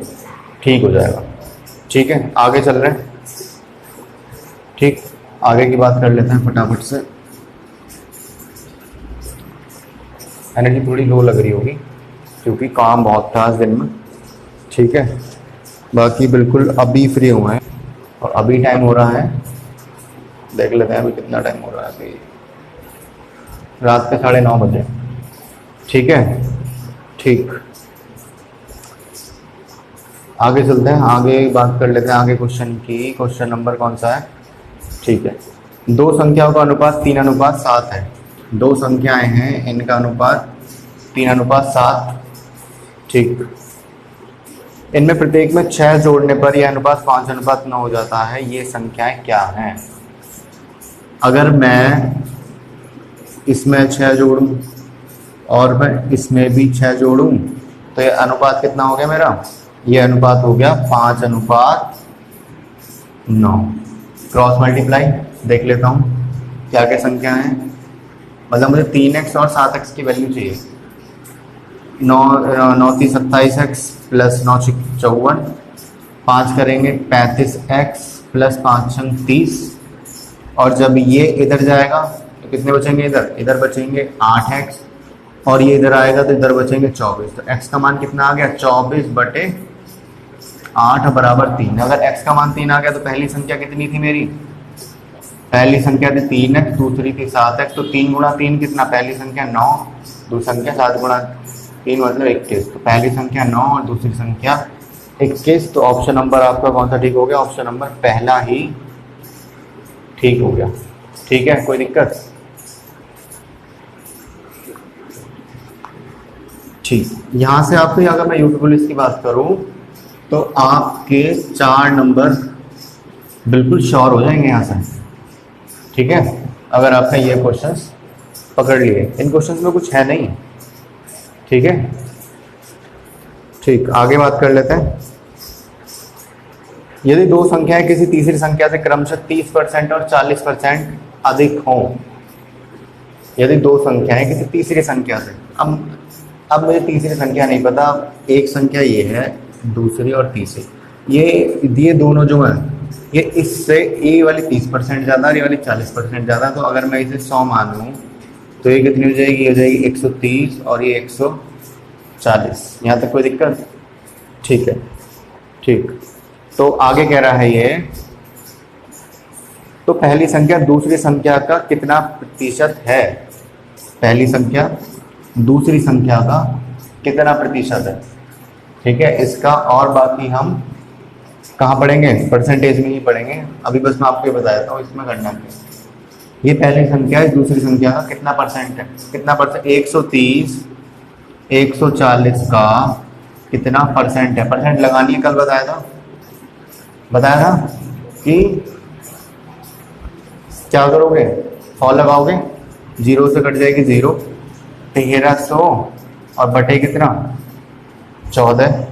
ठीक हो जाएगा। ठीक है, आगे चल रहे हैं। ठीक, आगे की बात कर लेते हैं फटाफट से। एनर्जी थोड़ी लो लग रही होगी क्योंकि काम बहुत था आज दिन में। ठीक है, बाकी बिल्कुल अभी फ्री हुए हैं, और अभी टाइम हो रहा है, देख लेते हैं अभी कितना टाइम हो रहा है। अभी रात के 9:30 बजे। ठीक है, ठीक, आगे चलते हैं, आगे बात कर लेते हैं आगे क्वेश्चन की। क्वेश्चन नंबर कौन सा है? ठीक है, दो संख्याओं का अनुपात 3:7 है। दो संख्याएं हैं, इनका अनुपात 3:7। ठीक, इनमें प्रत्येक में 6 जोड़ने पर यह अनुपात 5:9 हो जाता है। ये संख्याएं क्या हैं? अगर मैं इसमें 6 जोड़ूं और मैं इसमें भी 6 जोड़ूं तो ये अनुपात कितना हो गया मेरा? ये अनुपात हो गया 5:9। क्रॉस मल्टीप्लाई देख लेता हूँ क्या क्या संख्या है। मतलब मुझे 3x और 7x की वैल्यू चाहिए। 9 3 27x प्लस 9 54, 5 करेंगे 35x प्लस 5 30। और जब ये इधर जाएगा तो कितने बचेंगे? इधर बचेंगे 8x, और ये इधर आएगा तो इधर बचेंगे 24। तो x का मान कितना आ गया? 24/8 बराबर 3। अगर x का मान 3 आ गया तो पहली संख्या कितनी थी मेरी? पहली संख्या थी 3x, दूसरी थी 7x। तो 3 गुणा 3 कितना? पहली संख्या 9, दूसरी संख्या 7 गुणा 3 मतलब 21। तो पहली संख्या 9 और दूसरी संख्या 21। तो ऑप्शन नंबर आपका कौन सा ठीक हो गया? ऑप्शन नंबर पहला ही ठीक हो गया। ठीक है, कोई दिक्कत? ठीक, यहाँ से आपको अगर मैं यूपी पुलिस की बात करूँ तो आपके 4 नंबर बिल्कुल श्योर हो जाएंगे यहाँ से। ठीक है, अगर आपने ये क्वेश्चंस पकड़ लिए। इन क्वेश्चंस में कुछ है नहीं। ठीक है, ठीक, आगे बात कर लेते हैं। यदि दो संख्याएं किसी तीसरी संख्या से क्रमशः 30% और 40% अधिक हों, यदि दो संख्याएं किसी तीसरी संख्या से, अब मुझे तीसरी संख्या नहीं पता, एक संख्या ये है, दूसरी और तीसरी, ये दोनों जो हैं ये इससे ये वाली 30% ज़्यादा और ये वाली 40% ज़्यादा। तो अगर मैं इसे 100 मानूँ तो ये कितनी हो जाएगी? हो जाएगी 130 और ये 140। यहाँ तक कोई दिक्कत? ठीक है, ठीक। तो आगे कह रहा है ये, तो पहली संख्या दूसरी संख्या का कितना प्रतिशत है? पहली संख्या दूसरी संख्या का कितना प्रतिशत है? ठीक है, इसका और बाकी हम कहाँ पढ़ेंगे? परसेंटेज में ही पढ़ेंगे। अभी बस मैं आपको बताया था इसमें करना है। ये पहली संख्या है, दूसरी संख्या का कितना परसेंट है? कितना परसेंट? 130 140 का कितना परसेंट है? परसेंट लगानी है, कल बताया था कि क्या करोगे? 100 लगाओगे, 0 से कट जाएगी 0, 1300 और बटे कितना? 14।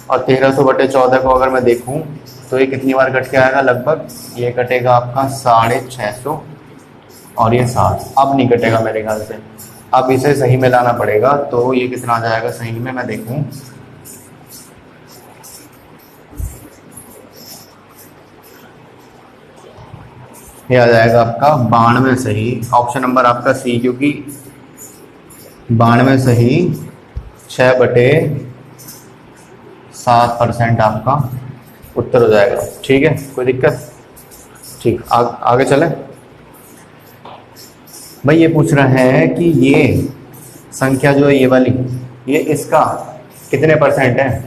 और 1300 बटे 14 को अगर मैं देखूं तो ये कितनी बार कट के आएगा? लगभग ये कटेगा आपका 650 और ये 7। अब नहीं कटेगा मेरे ख्याल से, अब इसे सही में लाना पड़ेगा। तो ये कितना आ जाएगा सही में? मैं देखूं, ये आ जाएगा आपका 92 सही। ऑप्शन नंबर आपका सी, क्योंकि 92 सही 6/7% आपका उत्तर हो जाएगा। ठीक है, कोई दिक्कत? ठीक, आगे चले भाई। ये पूछ रहे हैं कि ये संख्या जो है ये वाली, ये इसका कितने परसेंट है?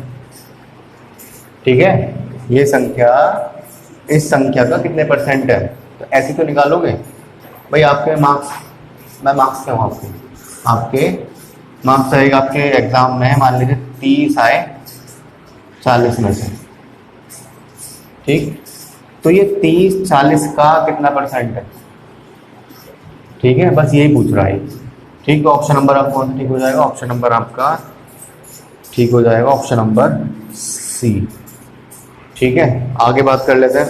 ठीक है, ये संख्या इस संख्या का कितने परसेंट है? तो ऐसे तो निकालोगे भाई। आपके मार्क्स, मैं मार्क्स क्या हूँ आपके मार्क्स आएगा आपके एग्जाम में, मान लीजिए 30 आए 40 में से। ठीक, तो ये 30-40 का कितना परसेंट है? ठीक है, बस यही पूछ रहा है। ठीक, तो ऑप्शन नंबर आपका कौन ठीक हो जाएगा? ऑप्शन नंबर आपका ठीक हो जाएगा, ऑप्शन नंबर सी। ठीक है, आगे बात कर लेते हैं।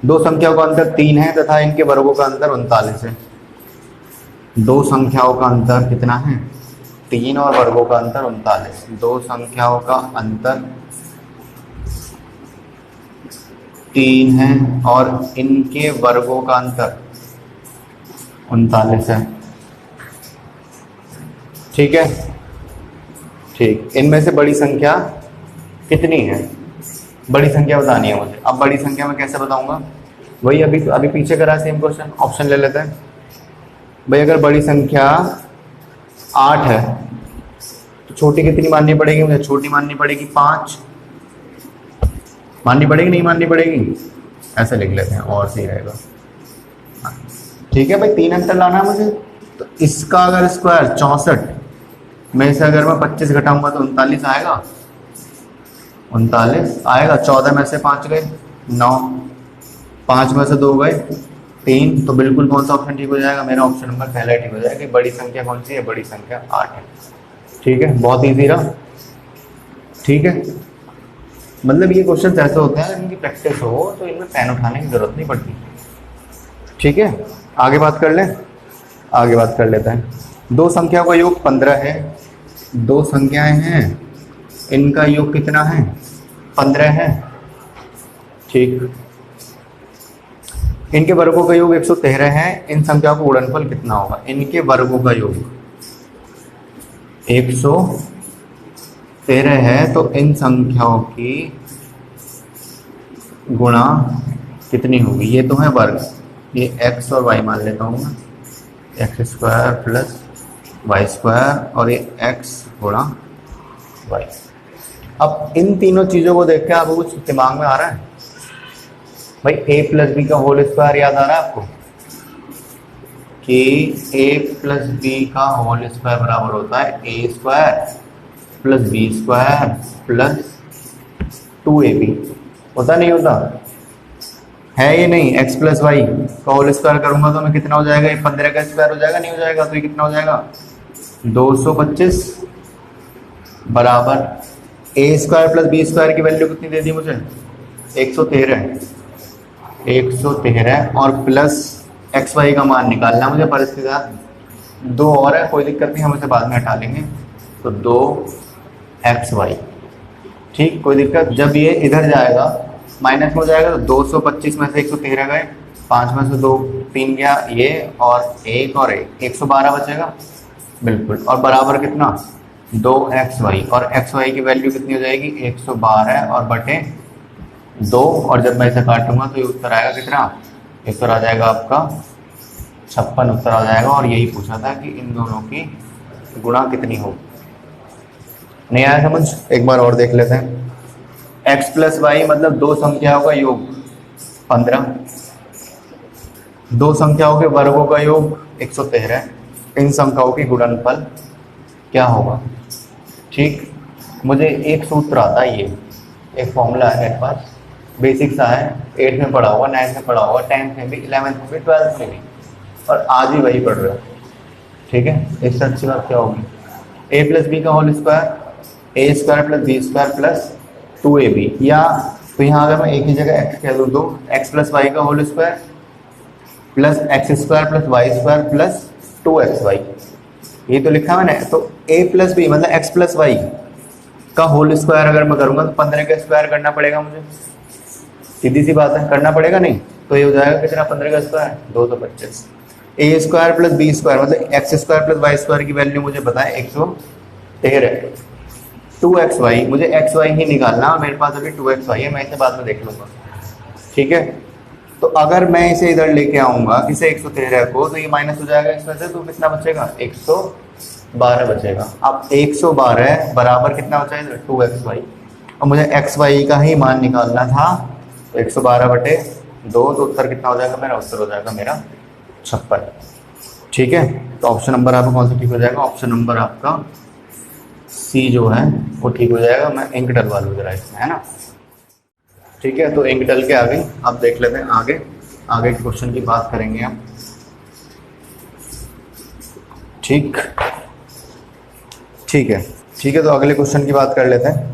दो संख्याओं का अंतर 3 है तथा इनके वर्गों का अंतर 39 है। दो संख्याओं का अंतर कितना है? 3 और वर्गों का अंतर 39। दो संख्याओं का अंतर 3 है और इनके वर्गों का अंतर 39 है। ठीक है, ठीक। इनमें से बड़ी संख्या कितनी है? बड़ी संख्या बतानी है मुझे। अब बड़ी संख्या में कैसे बताऊंगा? वही अभी पीछे करा सेम क्वेश्चन। ऑप्शन ले लेते हैं भाई। अगर बड़ी संख्या 8 है तो छोटी कितनी माननी पड़ेगी मुझे? छोटी माननी पड़ेगी 5। माननी पड़ेगी, नहीं माननी पड़ेगी? ऐसे लिख लेते हैं और सही रहेगा। ठीक है भाई, 3 अंतर लाना है मुझे। तो इसका अगर स्क्वायर 64 में से अगर मैं 25 घटाऊंगा तो 39 आएगा। 39 आएगा। 14 में से 5 गए 9, 5 में से 2 गए 3, तो बिल्कुल कौन सा ऑप्शन ठीक हो जाएगा? मेरा ऑप्शन नंबर पहला ठीक हो जाएगा कि बड़ी संख्या कौन सी है? बड़ी संख्या 8 है। ठीक है, बहुत ईजी रहा। ठीक है, मतलब ये क्वेश्चन ऐसे होते हैं इनकी प्रैक्टिस हो तो इनमें पेन उठाने की जरूरत नहीं पड़ती। ठीक है, आगे बात कर लें। आगे बात कर लेते हैं। दो संख्याओं का योग 15 है। दो संख्याएं हैं, इनका योग कितना है? 15 है। ठीक, इनके वर्गों का योग 113 है। इन संख्याओं का गुणनफल कितना होगा? इनके वर्गों का योग 113 है, तो इन संख्याओं की गुणा कितनी होगी? ये तो है वर्ग, ये x और y मान लेता हूँ मैं, X square plus Y square, और ये x गुणा y। अब इन तीनों चीज़ों को देख के आपको कुछ दिमाग में आ रहा है? भाई a प्लस बी का होल स्क्वायर याद आ रहा है आपको कि a प्लस बी का होल स्क्वायर बराबर होता है a square plus B square plus 2ab। होता नहीं होता है? ये नहीं, x प्लस वाई का होल स्क्वायर करूंगा तो मैं कितना हो जाएगा? ये 15 का स्क्वायर हो जाएगा, नहीं हो जाएगा? तो ये कितना हो जाएगा? 225 बराबर a square plus B square की वैल्यू कितनी दे दी मुझे? 113 और प्लस एक्स वाई का मान निकालना मुझे, पर इसके साथ 2 और है, कोई दिक्कत नहीं, हम इसे बाद में हटा लेंगे। तो 2xy। ठीक, कोई दिक्कत? जब ये इधर जाएगा माइनस में हो जाएगा तो 225 में से 113 गए, 5 में से 2 3 गया ये, और 1 और 1 112 बचेगा बिल्कुल। और बराबर कितना? 2xy, और xy की वैल्यू कितनी हो जाएगी? 112 और बटे 2, और जब मैं इसे काटूंगा तो ये उत्तर आएगा कितना? उत्तर आ जाएगा आपका 56 उत्तर आ जाएगा। और यही पूछा था कि इन दोनों की गुणा कितनी हो। नहीं आया समझ? एक बार और देख लेते हैं। x प्लस वाई मतलब दो संख्याओं का योग 15, दो संख्याओं के वर्गों का योग 113, इन संख्याओं की गुणनफल क्या होगा? ठीक, मुझे एक सूत्र आता है, ये एक फॉर्मूला है मेरे पास, बेसिक सा है, 8th में पढ़ा होगा, 9th में पढ़ा होगा, 10th में भी, 11th में भी, 12th में भी, और आज भी वही पढ़ रहे हो। ठीक है, इससे अच्छी बात क्या होगी? a प्लस बी का whole square, a square plus B square plus 2ab, या तो यहाँ अगर मैं एक ही जगह x कह दूँ तो x प्लस वाई का whole square plus X square plus Y square plus 2xy, ये तो लिखा मैंने। तो a प्लस बी मतलब x प्लस वाई का होल स्क्वायर अगर मैं करूँगा तो 15 का स्क्वायर करना पड़ेगा मुझे, सीधी सी बात है, करना पड़ेगा नहीं? तो ये हो जाएगा कितना? 15 का square 225। a square plus B square मतलब X square plus Y square की वैल्यू मुझे पता है 113। 2xy, मुझे xy ही निकालना, मेरे पास अभी 2xy है, मैं इसे बाद में देख लूँगा। ठीक है, तो अगर मैं इसे इधर लेके आऊँगा इसे 113 को, तो ये माइनस हो जाएगा इसमें से, तो कितना बचेगा? 112 बचेगा। अब 112 बराबर कितना बचा है? 2xy, और मुझे xy का ही मान निकालना था, तो 112 बटे 2, तो उत्तर कितना हो जाएगा मेरा? उत्तर हो जाएगा मेरा 56। ठीक है, तो ऑप्शन नंबर आपका कौन सा ठीक हो जाएगा? ऑप्शन नंबर आपका सी जो है वो ठीक हो जाएगा। मैं इंक डलवा लूँ जरा इसमें, है ना? ठीक है, तो इंक डल के आ गई। अब देख लेते हैं आगे के क्वेश्चन की बात करेंगे हम। ठीक है, तो अगले क्वेश्चन की बात कर लेते हैं।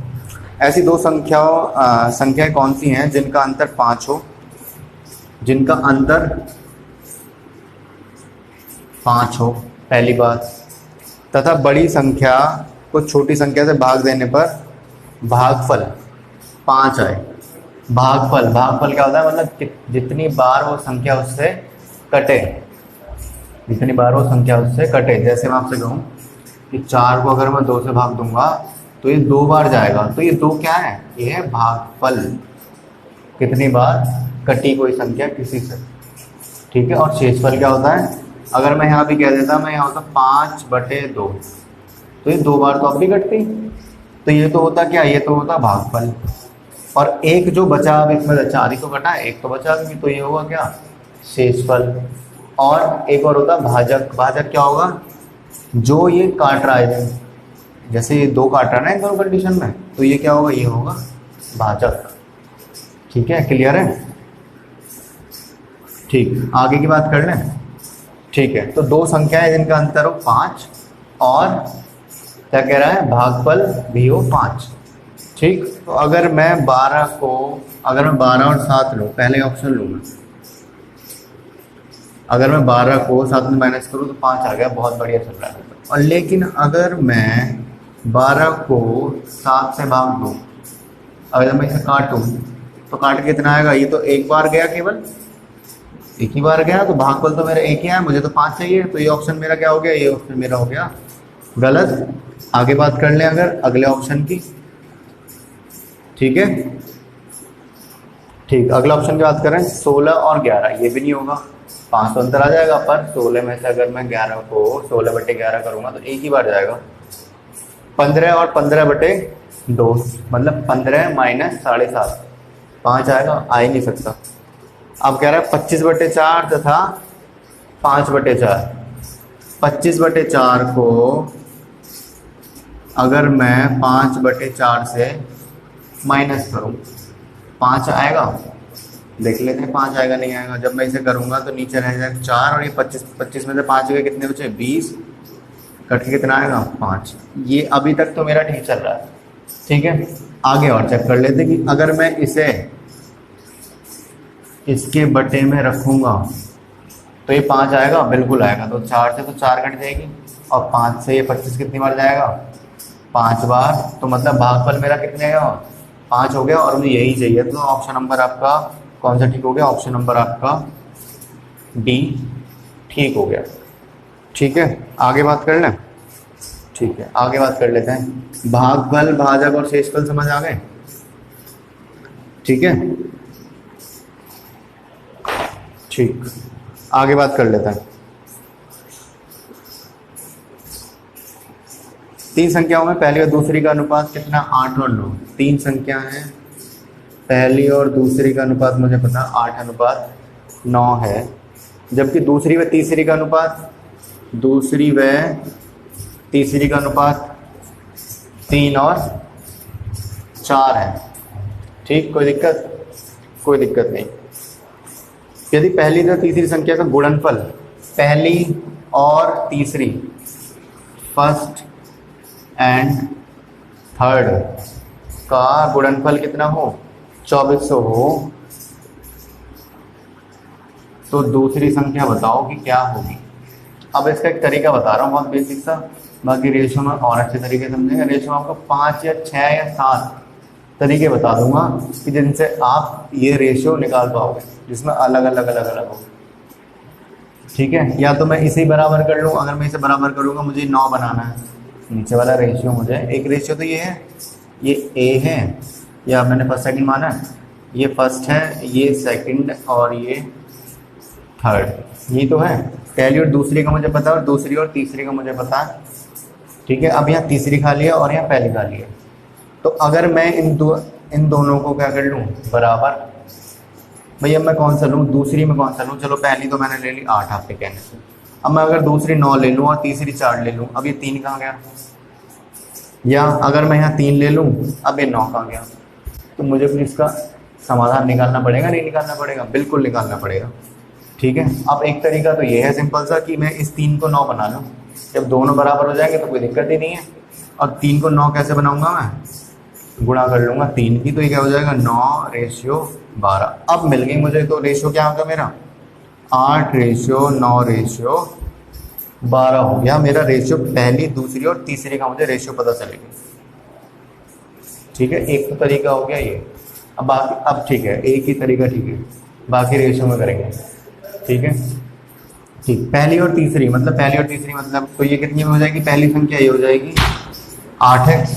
ऐसी दो संख्याएं कौन सी हैं जिनका अंतर 5 हो, जिनका अंतर 5 हो, पहली बात, तथा बड़ी संख्या को छोटी संख्या से भाग देने पर भागफल 5 आए। भागफल क्या होता है? मतलब जितनी बार वो संख्या उससे कटे, जैसे मैं आपसे कहूँ कि 4 को अगर मैं 2 से भाग दूंगा तो ये 2 बार जाएगा, तो ये 2 क्या है? ये है भागफल, कितनी बार कटी कोई संख्या किसी से। ठीक है, और शेषफल क्या होता है? अगर मैं यहाँ भी कह देता, मैं यहाँ होता 5/2, तो ये 2 बार तो अब भी कटती, तो ये तो होता क्या? ये तो होता भागफल। और एक जो बचा, अब इसमें 4 ही तो कटा है, एक तो बचा भी, तो ये होगा क्या? शेषफल। और एक और होता भाजक। भाजक क्या होगा? जो ये काट रहा है, जैसे ये 2 काट रहा है ना इन दोनों कंडीशन में, तो ये क्या होगा? ये होगा भाजक। ठीक है, क्लियर है? ठीक, आगे की बात कर लें। ठीक है, तो दो संख्याएं जिनका अंतर हो 5 और क्या कह रहा है, भागफल भी हो 5। ठीक, तो अगर मैं 12 और 7 लूँ, पहले ऑप्शन लूँगा, अगर मैं 12 को 7 में माइनस करूँ तो 5 आ गया, बहुत बढ़िया चल रहा है। और लेकिन अगर मैं 12 को 7 से भाग दूँ, अगर मैं इसे काटूँ तो काट के कितना आएगा, ये तो एक बार गया, केवल एक ही बार गया, तो भागफल तो मेरा एक ही है, मुझे तो 5 चाहिए, तो ये ऑप्शन मेरा क्या हो गया, ये ऑप्शन मेरा हो गया गलत। आगे बात कर लें अगर अगले ऑप्शन की। ठीक है, ठीक, अगला ऑप्शन की बात करें, 16 और 11, ये भी नहीं होगा, 5 तो अंतर आ जाएगा, पर 16 में से अगर मैं 11 को 16/11 करूँगा तो एक ही बार जाएगा। 15 और 15/2, मतलब 15 माइनस 7.5, 5 आएगा, आ ही नहीं सकता। अब कह रहा है 25/4 तथा 5/4। 25/4 को अगर मैं 5/4 से माइनस करूँ, 5 आएगा, देख लेते हैं 5 आएगा नहीं आएगा। जब मैं इसे करूँगा तो नीचे रह जाएगा 4 और ये 25 में से 5 गए, कितने बचे, 20, कट के कितना आएगा, 5। ये अभी तक तो मेरा ठीक चल रहा है। ठीक है, आगे और चेक कर लेते कि अगर मैं इसे इसके बटे में रखूँगा तो ये 5 आएगा, बिल्कुल आएगा। तो 4 से तो 4 कट जाएगी और 5 से ये 25 कितनी बार जाएगा, 5 बार। तो मतलब भागफल मेरा कितने का, 5 हो गया, और मुझे यही चाहिए। तो ऑप्शन नंबर आपका कौन सा ठीक हो गया, ऑप्शन नंबर आपका डी ठीक हो गया। ठीक है, आगे बात कर लें। ठीक है, आगे बात कर लेते हैं। भागफल, भाजक और शेषफल समझ आ गए। ठीक है, ठीक, आगे बात कर लेते हैं। 3 संख्याओं में पहली और दूसरी का अनुपात कितना, 8 और 9। 3 संख्या हैं, पहली और दूसरी का अनुपात मुझे पता 8:9 है, जबकि दूसरी व तीसरी का अनुपात 3 और 4 है। ठीक, कोई दिक्कत नहीं। यदि पहली तथा तीसरी संख्या का गुणनफल, पहली और तीसरी, फर्स्ट एंड थर्ड का गुणनफल कितना हो, 2400 हो, तो दूसरी संख्या बताओ कि क्या होगी। अब इसका एक तरीका बता रहा हूँ, बहुत बेसिक सा, बाकी रेशियो में और अच्छे तरीके समझेंगे। रेशियो में आपको 5 या 6 या 7 तरीके बता दूंगा कि जिनसे आप ये रेशियो निकाल पाओगे, जिसमें अलग अलग हो। ठीक है, या तो मैं इसे बराबर कर लूँ, अगर मैं इसे बराबर करूँगा मुझे 9 बनाना है, नीचे वाला रेशियो मुझे, एक रेशियो तो ये है, ये ए है, या मैंने फर्स्ट सेकंड माना है, ये फर्स्ट है, ये सेकंड और ये थर्ड, ये तो है। पहली और दूसरी का मुझे पता है और दूसरी और तीसरी का मुझे पता है। ठीक है, अब यहाँ तीसरी खा लिया और यहाँ पहली खा लिया, तो अगर मैं इन दोनों को क्या कर लूँ, बराबर। भैया मैं कौन सा लूँ, दूसरी में कौन सा लूँ, चलो पहली तो मैंने ले ली 8 आपके कहने से। अब मैं अगर दूसरी 9 ले लूँ और तीसरी 4 ले लूँ, अब ये 3 कहाँ गया, या अगर मैं यहाँ 3 ले लूँ, अब ये 9 कहाँ गया। तो मुझे फिर इसका समाधान निकालना पड़ेगा, नहीं निकालना पड़ेगा, बिल्कुल निकालना पड़ेगा। ठीक है, अब एक तरीका तो ये है सिंपल सा कि मैं इस 3 को 9 बना लूँ, जब दोनों बराबर हो जाएंगे तो कोई दिक्कत ही नहीं है। और 3 को 9 कैसे बनाऊंगा, मैं गुणा कर लूँगा 3 की, तो ये क्या हो जाएगा, 9/12। अब मिल गई मुझे, तो रेशियो क्या होगा मेरा, 8/9/12 हो गया मेरा रेशियो। पहली, दूसरी और तीसरी का मुझे रेशियो पता चलेगा। ठीक है, एक तो तरीका हो गया ये। अब बाकी, अब ठीक है, एक ही तरीका ठीक है, बाकी रेशियो में करेंगे। ठीक है, ठीक, पहली और तीसरी मतलब तो ये कितनी में हो जाएगी, पहली संख्या ये हो जाएगी 8x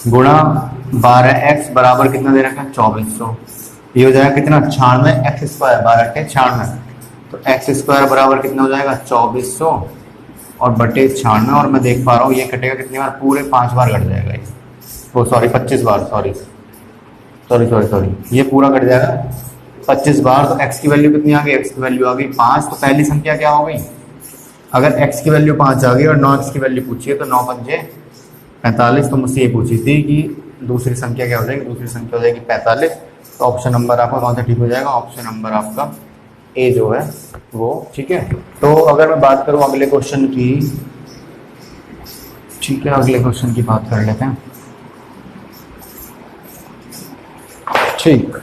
गुणा 12x बराबर कितना दे रखा है, 2400। ये हो जाएगा कितना, 96x², 12 के 96, तो x² बराबर कितना हो जाएगा, 2400 और बटे 96, और मैं देख पा रहा हूँ ये कटेगा कितनी बार, पूरे 5 बार कट जाएगा ये, वो सॉरी 25 बार, सॉरी, ये पूरा कट जाएगा 25 बार। तो x की वैल्यू कितनी आ गई, x की वैल्यू आ गई 5। तो पहली संख्या क्या हो गई, अगर x की वैल्यू 5 आ गई और 9x की वैल्यू पूछी है, तो 9×5 = 45। तो मुझसे ये पूछी थी कि दूसरी संख्या क्या हो जाएगी, दूसरी संख्या हो जाएगी 45। तो ऑप्शन नंबर आपका कौन सा ठीक हो जाएगा, ऑप्शन नंबर आपका ए जो है वो, ठीक है। तो अगर मैं बात करूं अगले क्वेश्चन की, ठीक है, अगले क्वेश्चन की बात कर लेते हैं। ठीक,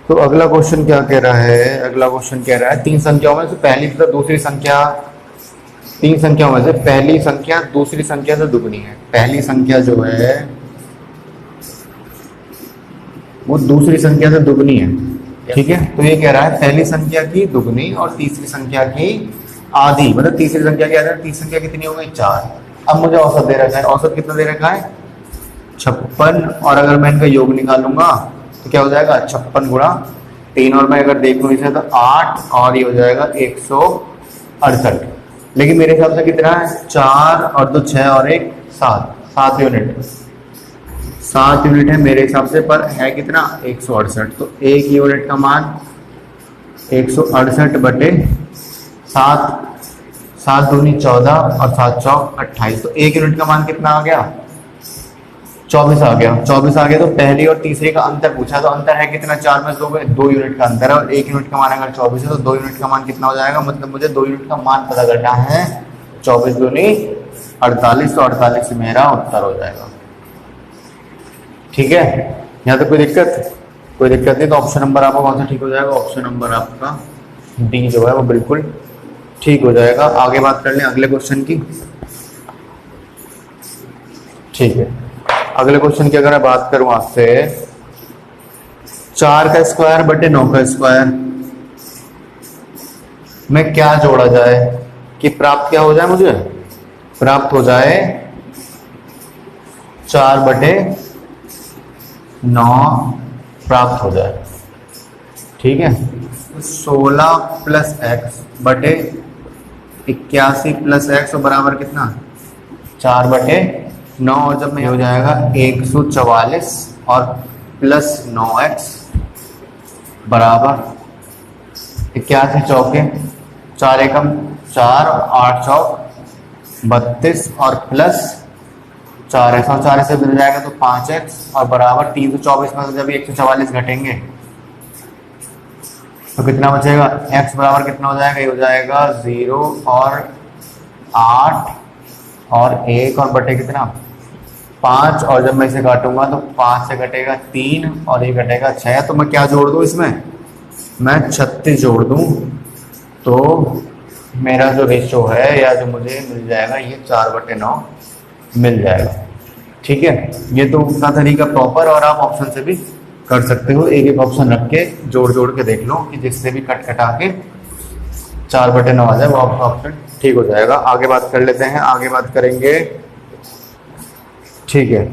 तो अगला क्वेश्चन क्या कह रहा है, अगला क्वेश्चन कह रहा है तीन संख्याओं में से पहली तथा दूसरी संख्या, तीन संख्याओं में से पहली संख्या दूसरी संख्या से दुगनी है। पहली संख्या जो है वो दूसरी संख्या से दुगनी है, ठीक है। तो ये कह रहा है पहली संख्या की दुगनी और तीसरी संख्या की आधी, मतलब तीसरी संख्या की आधी। तीसरी संख्या कितनी हो गई? 4। अब मुझे औसत दे रखा है, औसत कितना दे रखा है? 56। और अगर मैं इनका योग निकालूंगा तो क्या हो जाएगा? 56 गुणा 3, और मैं अगर देखूं इसे तो 8, और ये हो जाएगा 168। लेकिन मेरे हिसाब से कितना है? 4 और 2 6 और 1 7, 7 यूनिट, 7 यूनिट है मेरे हिसाब से, पर है कितना? 168। तो एक यूनिट का मान 168 बटे 7, 7 दूनी 14 और 7 चौक 28। तो एक यूनिट का मान कितना आ गया? 24 आ गया। 24 आ गया। तो पहली और तीसरी का अंतर पूछा, तो अंतर है कितना? 4 में 2 यूनिट का अंतर है, और एक यूनिट का मान अगर 24 है तो 2 यूनिट का मान कितना हो जाएगा? मतलब मुझे 2 यूनिट का मान पता करना है। 24 दूनी 48, तो 48 मेरा उत्तर हो जाएगा, ठीक है। यहाँ तक कोई दिक्कत? कोई दिक्कत नहीं। तो ऑप्शन नंबर आपका कौन सा ठीक हो जाएगा? ऑप्शन नंबर आपका डी जो है वो बिल्कुल ठीक हो जाएगा। आगे बात कर लें अगले क्वेश्चन की, ठीक है। अगले क्वेश्चन की अगर मैं बात करूं आपसे, 4 का स्क्वायर बटे 9 का स्क्वायर में क्या जोड़ा जाए कि प्राप्त क्या हो जाए? मुझे प्राप्त हो जाए 4 बटे 9 प्राप्त हो जाए, ठीक है। 16 प्लस एक्स बटे 81 प्लस एक्स बराबर कितना? 4 बटे 9, और जब में हो जाएगा 144 और प्लस 9x बराबर 81 चौके 4 एकम 4, 8 चौक 32 और प्लस 4x, और 4 से मिल जाएगा तो 5x और बराबर 324 में जब 144 घटेंगे तो कितना बचेगा? x बराबर कितना हो जाएगा? ये हो जाएगा 0 और 8 और 1 और बटे कितना? 5, और जब मैं इसे काटूंगा तो 5 से घटेगा 3 और ये घटेगा 6। तो मैं क्या जोड़ दूं इसमें? मैं 36 जोड़ दूं, तो मेरा जो रेशो है या जो मुझे मिल जाएगा ये 4 बटे 9 मिल जाएगा, ठीक है। ये तो उसका तरीका प्रॉपर, और आप ऑप्शन से भी कर सकते हो। एक एक ऑप्शन रख के जोड़ जोड़ के देख लो कि जिससे भी कट कटा के 4 बटे 9 आ जाए, वो आपका ऑप्शन ठीक हो जाएगा। आगे बात कर लेते हैं, आगे बात करेंगे, ठीक है।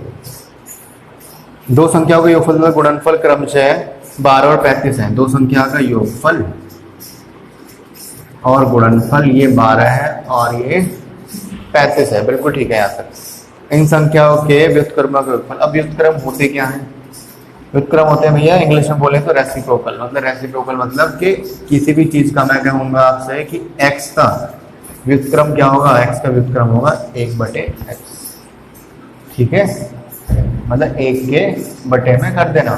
दो संख्याओं का योगफल में गुणनफल क्रमशः 12 और 35 है। दो संख्या का योगफल और गुणनफल ये 12 है और ये 35 है, बिल्कुल ठीक है। यहाँ तक इन संख्याओं के व्युत्क्रम का योगफल। अब व्युत्क्रम होते क्या है? व्युत्क्रम होते हैं भैया, इंग्लिश में बोले तो रेसिप्रोकल। मतलब रेसिप्रोकल मतलब कि किसी भी चीज का मैं कहूंगा आपसे कि x का व्युत्क्रम क्या होगा? x का व्युत्क्रम होगा 1 बटे x, ठीक है। मतलब 1 के बटे में कर देना,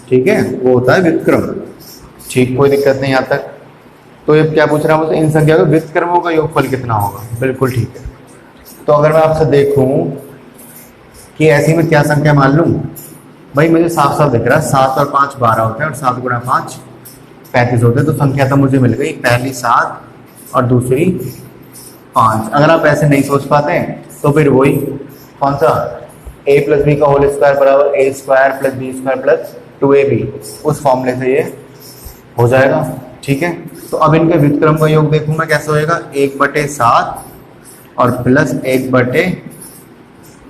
ठीक है, वो होता है व्युत्क्रम, ठीक, कोई दिक्कत नहीं यहाँ तक। तो ये क्या पूछ रहा हूँ मुझे? इन संख्या का व्युत्क्रमों का योगफल कितना होगा? बिल्कुल ठीक है। तो अगर मैं आपसे देखूं कि ऐसी में क्या संख्या मान लूं, भाई मुझे साफ साफ दिख रहा है 7 और 5 12 होते हैं और 7 गुणा 5 35 होते हैं। तो संख्या तो मुझे मिल गई, पहली 7 और दूसरी 5। अगर आप ऐसे नहीं सोच पाते हैं तो फिर वही कौन सा a प्लस बी का होल स्क्वायर बराबर a square plus B square plus 2ab, उस फॉर्मूले से ये हो जाएगा, ठीक है। तो अब इनके व्युत्क्रम का योग देखूं मैं कैसे होएगा? 1 बटे 7 और प्लस 1 बटे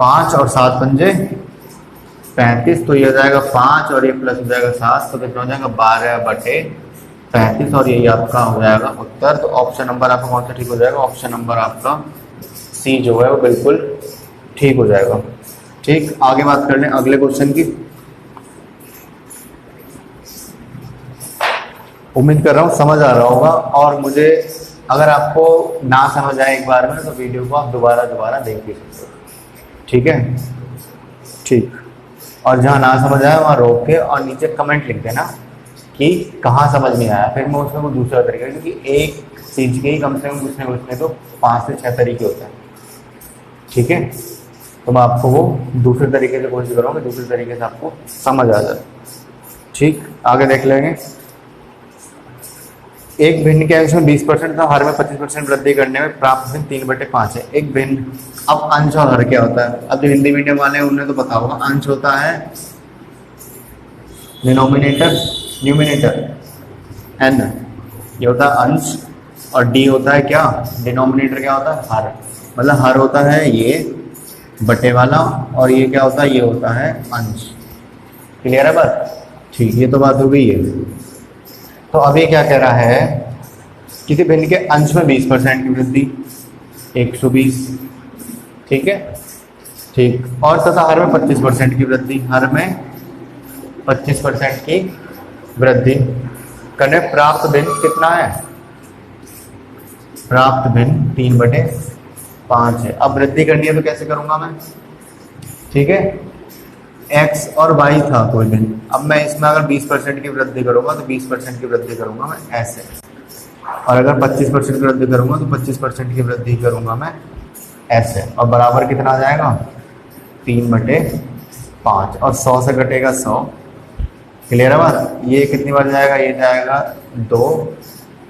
5 और 7 पंजे 35, तो ये हो जाएगा 5 और ये प्लस हो जाएगा 7, तो कितना हो जाएगा? 12 बटे 35, और यही आपका हो जाएगा उत्तर। तो ऑप्शन नंबर आपका कौन सा ठीक हो जाएगा? ऑप्शन नंबर आपका सी जो है वो बिल्कुल ठीक हो जाएगा, ठीक। आगे बात कर लें अगले क्वेश्चन की। उम्मीद कर रहा हूँ समझ आ रहा होगा, और मुझे अगर आपको ना समझ आए एक बार में तो वीडियो को आप दोबारा देख भी सकते हो, ठीक है, ठीक। और जहाँ ना समझ आए वहाँ रोक के और नीचे कमेंट लिख देना कि कहाँ समझ नहीं आया, फिर मैं उसमें वो दूसरा तरीका, क्योंकि एक चीज़ के ही कम से कम कुछ तो 5 से 6 तरीके होते हैं। ठीक है, तो मैं आपको वो दूसरे तरीके से कोशिश करूँगा, दूसरे तरीके से आपको समझ आ जाए। ठीक, आगे देख लेंगे। एक भिन्न के अंश में 20% था, हर में 25% वृद्धि करने में प्राप्त भिन्न 3/5 है। एक भिन्न, अब अंश और हर क्या होता है? अब जो हिंदी मीडियम वाले हैं उन्हें तो पता होगा, अंश होता है डिनोमिनेटर, न्यूमिनेटर एन, ये होता है अंश, और डी होता है क्या? डिनोमिनेटर क्या होता है? हर। मतलब हर होता है ये बटे वाला, और ये क्या होता है? ये होता है अंश। क्लियर है बात? ठीक, ये तो बात हो गई है। तो अब ये क्या कह रहा है? किसी भिन्न के अंश में 20% की वृद्धि, 120। ठीक है, ठीक, और तथा हर में 25% की वृद्धि, हर में 25% की वृद्धि करने प्राप्त भिन्न कितना है? प्राप्त भिन्न 3/5 है। अब वृद्धि करनी है तो कैसे करूंगा मैं? ठीक है, x और y था कोई भिन्न, अब मैं इसमें अगर 20% की वृद्धि करूंगा तो 20% की वृद्धि करूंगा मैं ऐसे, और अगर 25% की वृद्धि करूंगा तो 25% की वृद्धि करूंगा मैं ऐसे, और बराबर कितना आ जाएगा? 3/5, और 100 से घटेगा 100। क्लियर है बात? ये कितनी बार जाएगा? ये जाएगा 2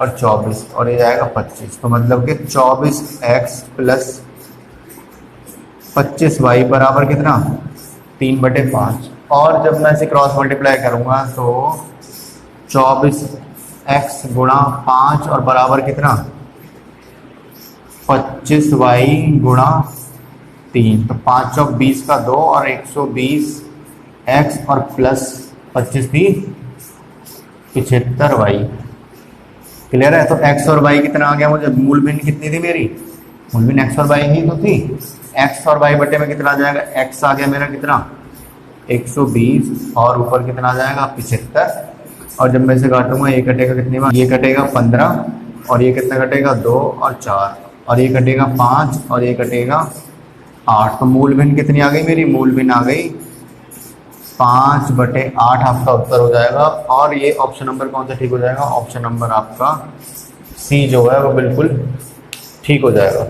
और 24, और ये जाएगा 25, तो मतलब कि 24x प्लस 25y बराबर कितना? 3/5। और जब मैं इसे क्रॉस मल्टीप्लाई करूंगा तो 24x गुणा 5 और बराबर कितना? 25y गुणा 3, तो 5 चौक 20 का 2, और 120x और प्लस 25 थी 75y। क्लियर है? तो x और y कितना आ गया मुझे? मूल भिन्न कितनी थी मेरी? मूल भिन्न x और y ही तो थी। x और y बटे में कितना आ जाएगा? x आ गया मेरा कितना? 120, और ऊपर कितना आ जाएगा? 75, और जब मैं इसे काटूंगा ये कटेगा कितनी बार? ये कटेगा 15, और ये कितना कटेगा? 2 और 4, और ये कटेगा 5, और ये कटेगा 8। तो मूल भिन्न कितनी आ गई मेरी? मूल भिन्न आ गई 5/8 आपका उत्तर हो जाएगा। और ये ऑप्शन नंबर कौन सा ठीक हो जाएगा? ऑप्शन नंबर आपका सी जो है वो बिल्कुल ठीक हो जाएगा।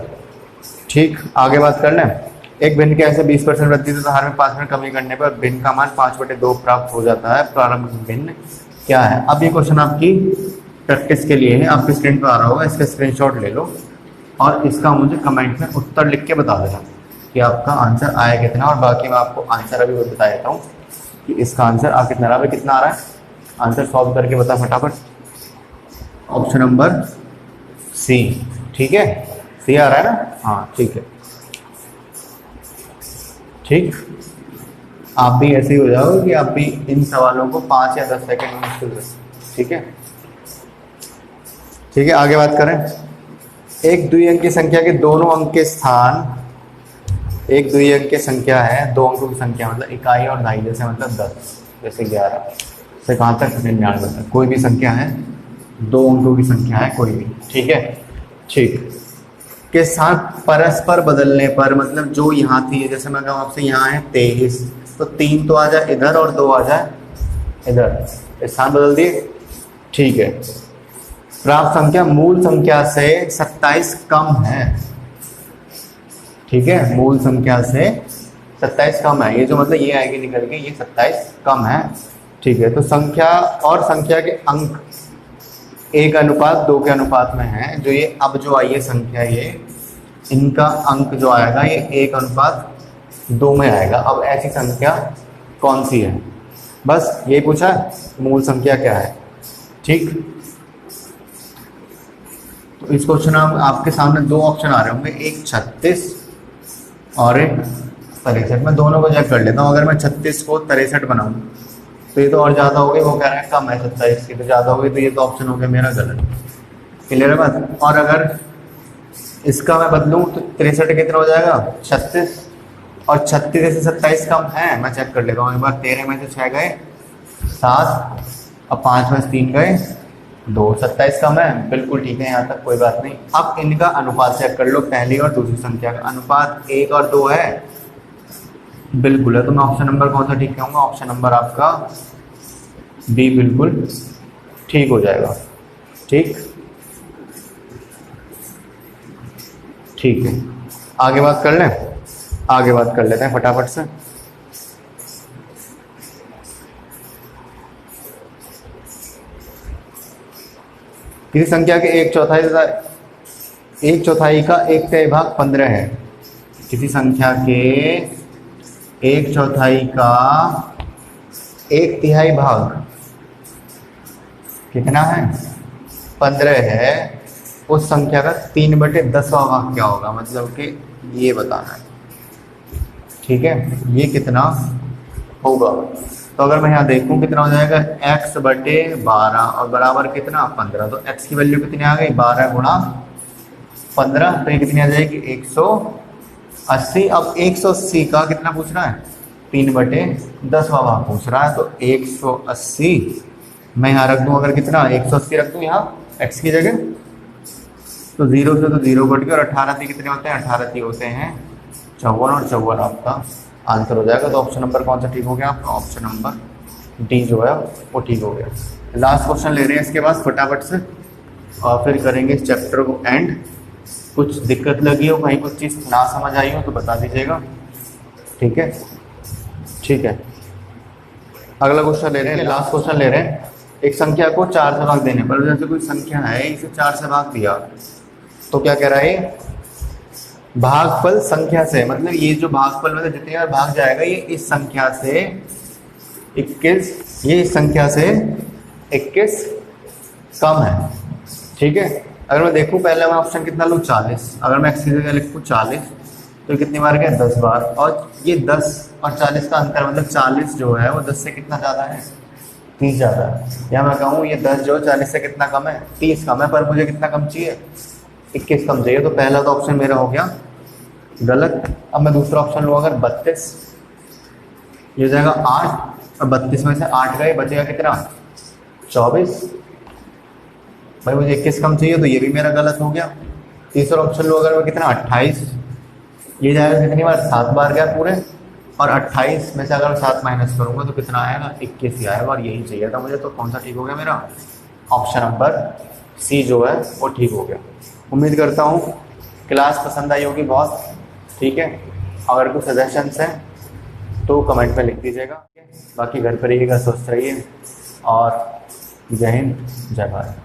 ठीक, आगे बात कर लें। एक भिन्न के ऐसे 20% वृद्धि तथा हर में 5% कमी करने पर भिन्न का मान 5/2 प्राप्त हो जाता है। प्रारंभिक भिन्न क्या है? अब ये क्वेश्चन आपकी प्रैक्टिस के लिए है, आपकी स्क्रीन पर आ रहा होगा, इसका स्क्रीनशॉट ले लो और इसका मुझे कमेंट में उत्तर लिख के बता देना कि आपका आंसर आया कितना। और बाकी मैं आपको आंसर अभी बता देता हूँ कि इसका आंसर आ कितना रहा है, कितना आ रहा है। आंसर सॉल्व करके बता फटाफट। ऑप्शन नंबर सी, ठीक है, सी आ रहा है ना? हाँ ठीक है, ठीक। आप भी ऐसे ही हो जाओगे कि आप भी इन सवालों को 5 या 10 सेकंड में मुश्किल से, ठीक है। ठीक है, आगे बात करें। एक द्वि अंक की संख्या के दोनों अंक के स्थान, एक द्वि अंक की संख्या है, दो अंकों की संख्या मतलब इकाई और दहाई, जैसे मतलब 10, जैसे 11 से कहाँ तक 99 तक, कोई भी संख्या है, दो अंकों की संख्या है कोई भी, ठीक है, ठीक, के साथ परस्पर बदलने पर, मतलब जो यहाँ थी, जैसे मैं कहूँ आपसे यहाँ है 23, तो 3 तो आ जाए इधर और 2 आ जाए इधर, स्थान बदल दिए, ठीक है। प्राप्त संख्या मूल संख्या से 27 कम है, ठीक है, मूल संख्या से 27 कम है, ये जो मतलब ये आएगी निकल के, ये 27 कम है, ठीक है। तो संख्या और संख्या के अंक 1:2 के अनुपात में है, जो ये अब जो आई है संख्या, ये इनका अंक जो आएगा ये 1:2 में आएगा। अब ऐसी संख्या कौन सी है, बस यही पूछा, मूल संख्या क्या है, ठीक। तो इस क्वेश्चन में आपके सामने दो ऑप्शन आ रहे होंगे, एक 36 और एक 63। मैं दोनों को चेक कर लेता हूँ। अगर मैं 36 को 63 बनाऊँ तो ये तो और ज़्यादा हो गई, वो कह रहे हैं कम है 27 की, तो ज़्यादा हो गई, तो ये तो ऑप्शन हो गया मेरा गलत। क्लियर है बात। और अगर इसका मैं बदलूँ तो 63 कितना हो जाएगा 36, और 36 से 27 कम है, मैं चेक कर लेता हूँ एक बार। 13 में से 6 गए 7, अब 5 में से 3 गए 2, 27 कम है, बिल्कुल ठीक है, यहाँ तक कोई बात नहीं। अब इनका अनुपात चेक कर लो, पहली और दूसरी संख्या का अनुपात 1 और 2 है, बिल्कुल है, तो मैं ऑप्शन नंबर कौन सा ठीक कहूँगा, ऑप्शन नंबर आपका बी बिल्कुल ठीक हो जाएगा। ठीक ठीक है, आगे बात कर लें, आगे बात कर लेते हैं फटाफट से। किसी संख्या के एक चौथाई का 1/4 भाग 15 है। किसी संख्या के 1/4 का 1/3 भाग कितना है? 15 है। उस संख्या का 3/10वां भाग क्या होगा? मतलब कि ये बताना है। ठीक है, ये कितना होगा? तो अगर मैं यहाँ देखूँ कितना हो जाएगा, x/12 और बराबर कितना 15। तो x की वैल्यू कितनी आ गई? 12 गुणा 15, तो ये कितनी आ जाएगी? 180। अब 180 का कितना पूछ रहा है? 3/10वां भाग पूछ रहा है। तो 180 मैं यहाँ रख दूँ, अगर कितना 180 रख दूँ यहाँ x की जगह, तो 0 से तो 0 कट गया। और 18 × 3 कितने होते हैं? 18 × 3 होते हैं 54, और 54 आपका आंसर हो जाएगा। तो ऑप्शन नंबर कौन सा ठीक हो गया आपका? ऑप्शन नंबर डी जो है वो ठीक हो गया। लास्ट क्वेश्चन ले रहे हैं इसके बाद फटाफट से, और फिर करेंगे इस चैप्टर को एंड। कुछ दिक्कत लगी हो, कहीं कुछ चीज़ ना समझ आई हो तो बता दीजिएगा। ठीक है, ठीक है। अगला क्वेश्चन ले रहे हैं, लास्ट क्वेश्चन ले रहे हैं। एक संख्या को 4 से भाग देने पर, जैसे कोई संख्या है इसे 4 से भाग दिया, तो क्या कह रहा है? भागफल संख्या से, मतलब ये जो भागफल मतलब जितनी बार भाग जाएगा ये इस संख्या से 21, ये इस संख्या से 21 कम है। ठीक है, अगर मैं देखूं पहले मैं ऑप्शन कितना लूँ? 40। अगर मैं x की जगह लिखूँ 40 तो कितनी बार गया? 10 बार। और ये 10 और 40 का अंतर, मतलब 40 जो है वो 10 से कितना ज़्यादा है? 30 ज़्यादा है। या मैं कहूँ ये 10 जो 40 से कितना कम है? 30 कम है। पर मुझे कितना कम चाहिए? 21 कम चाहिए। तो पहला तो ऑप्शन मेरा हो गया गलत। अब मैं दूसरा ऑप्शन लूँ, अगर 32, ये हो जाएगा 8, और 32 में से 8 गए, बचेगा कितना? 24। भाई मुझे 21 कम चाहिए, तो ये भी मेरा गलत हो गया। तीसरा ऑप्शन लूँ अगर मैं, कितना? 28, ये जाएगा कितनी बार? 7 बार गया पूरे, और 28 में से अगर मैं 7 माइनस करूँगा तो कितना आएगा? 21 ही आएगा, और यही चाहिए था मुझे। तो कौन सा ठीक हो गया मेरा? ऑप्शन नंबर सी जो है वो ठीक हो गया। उम्मीद करता हूँ क्लास पसंद आई होगी बहुत। ठीक है, अगर कोई सजेशंस हैं तो कमेंट में लिख दीजिएगा। बाकी घर पर रहिएगा, स्वस्थ रहिए, और जय हिंद, जय भारत।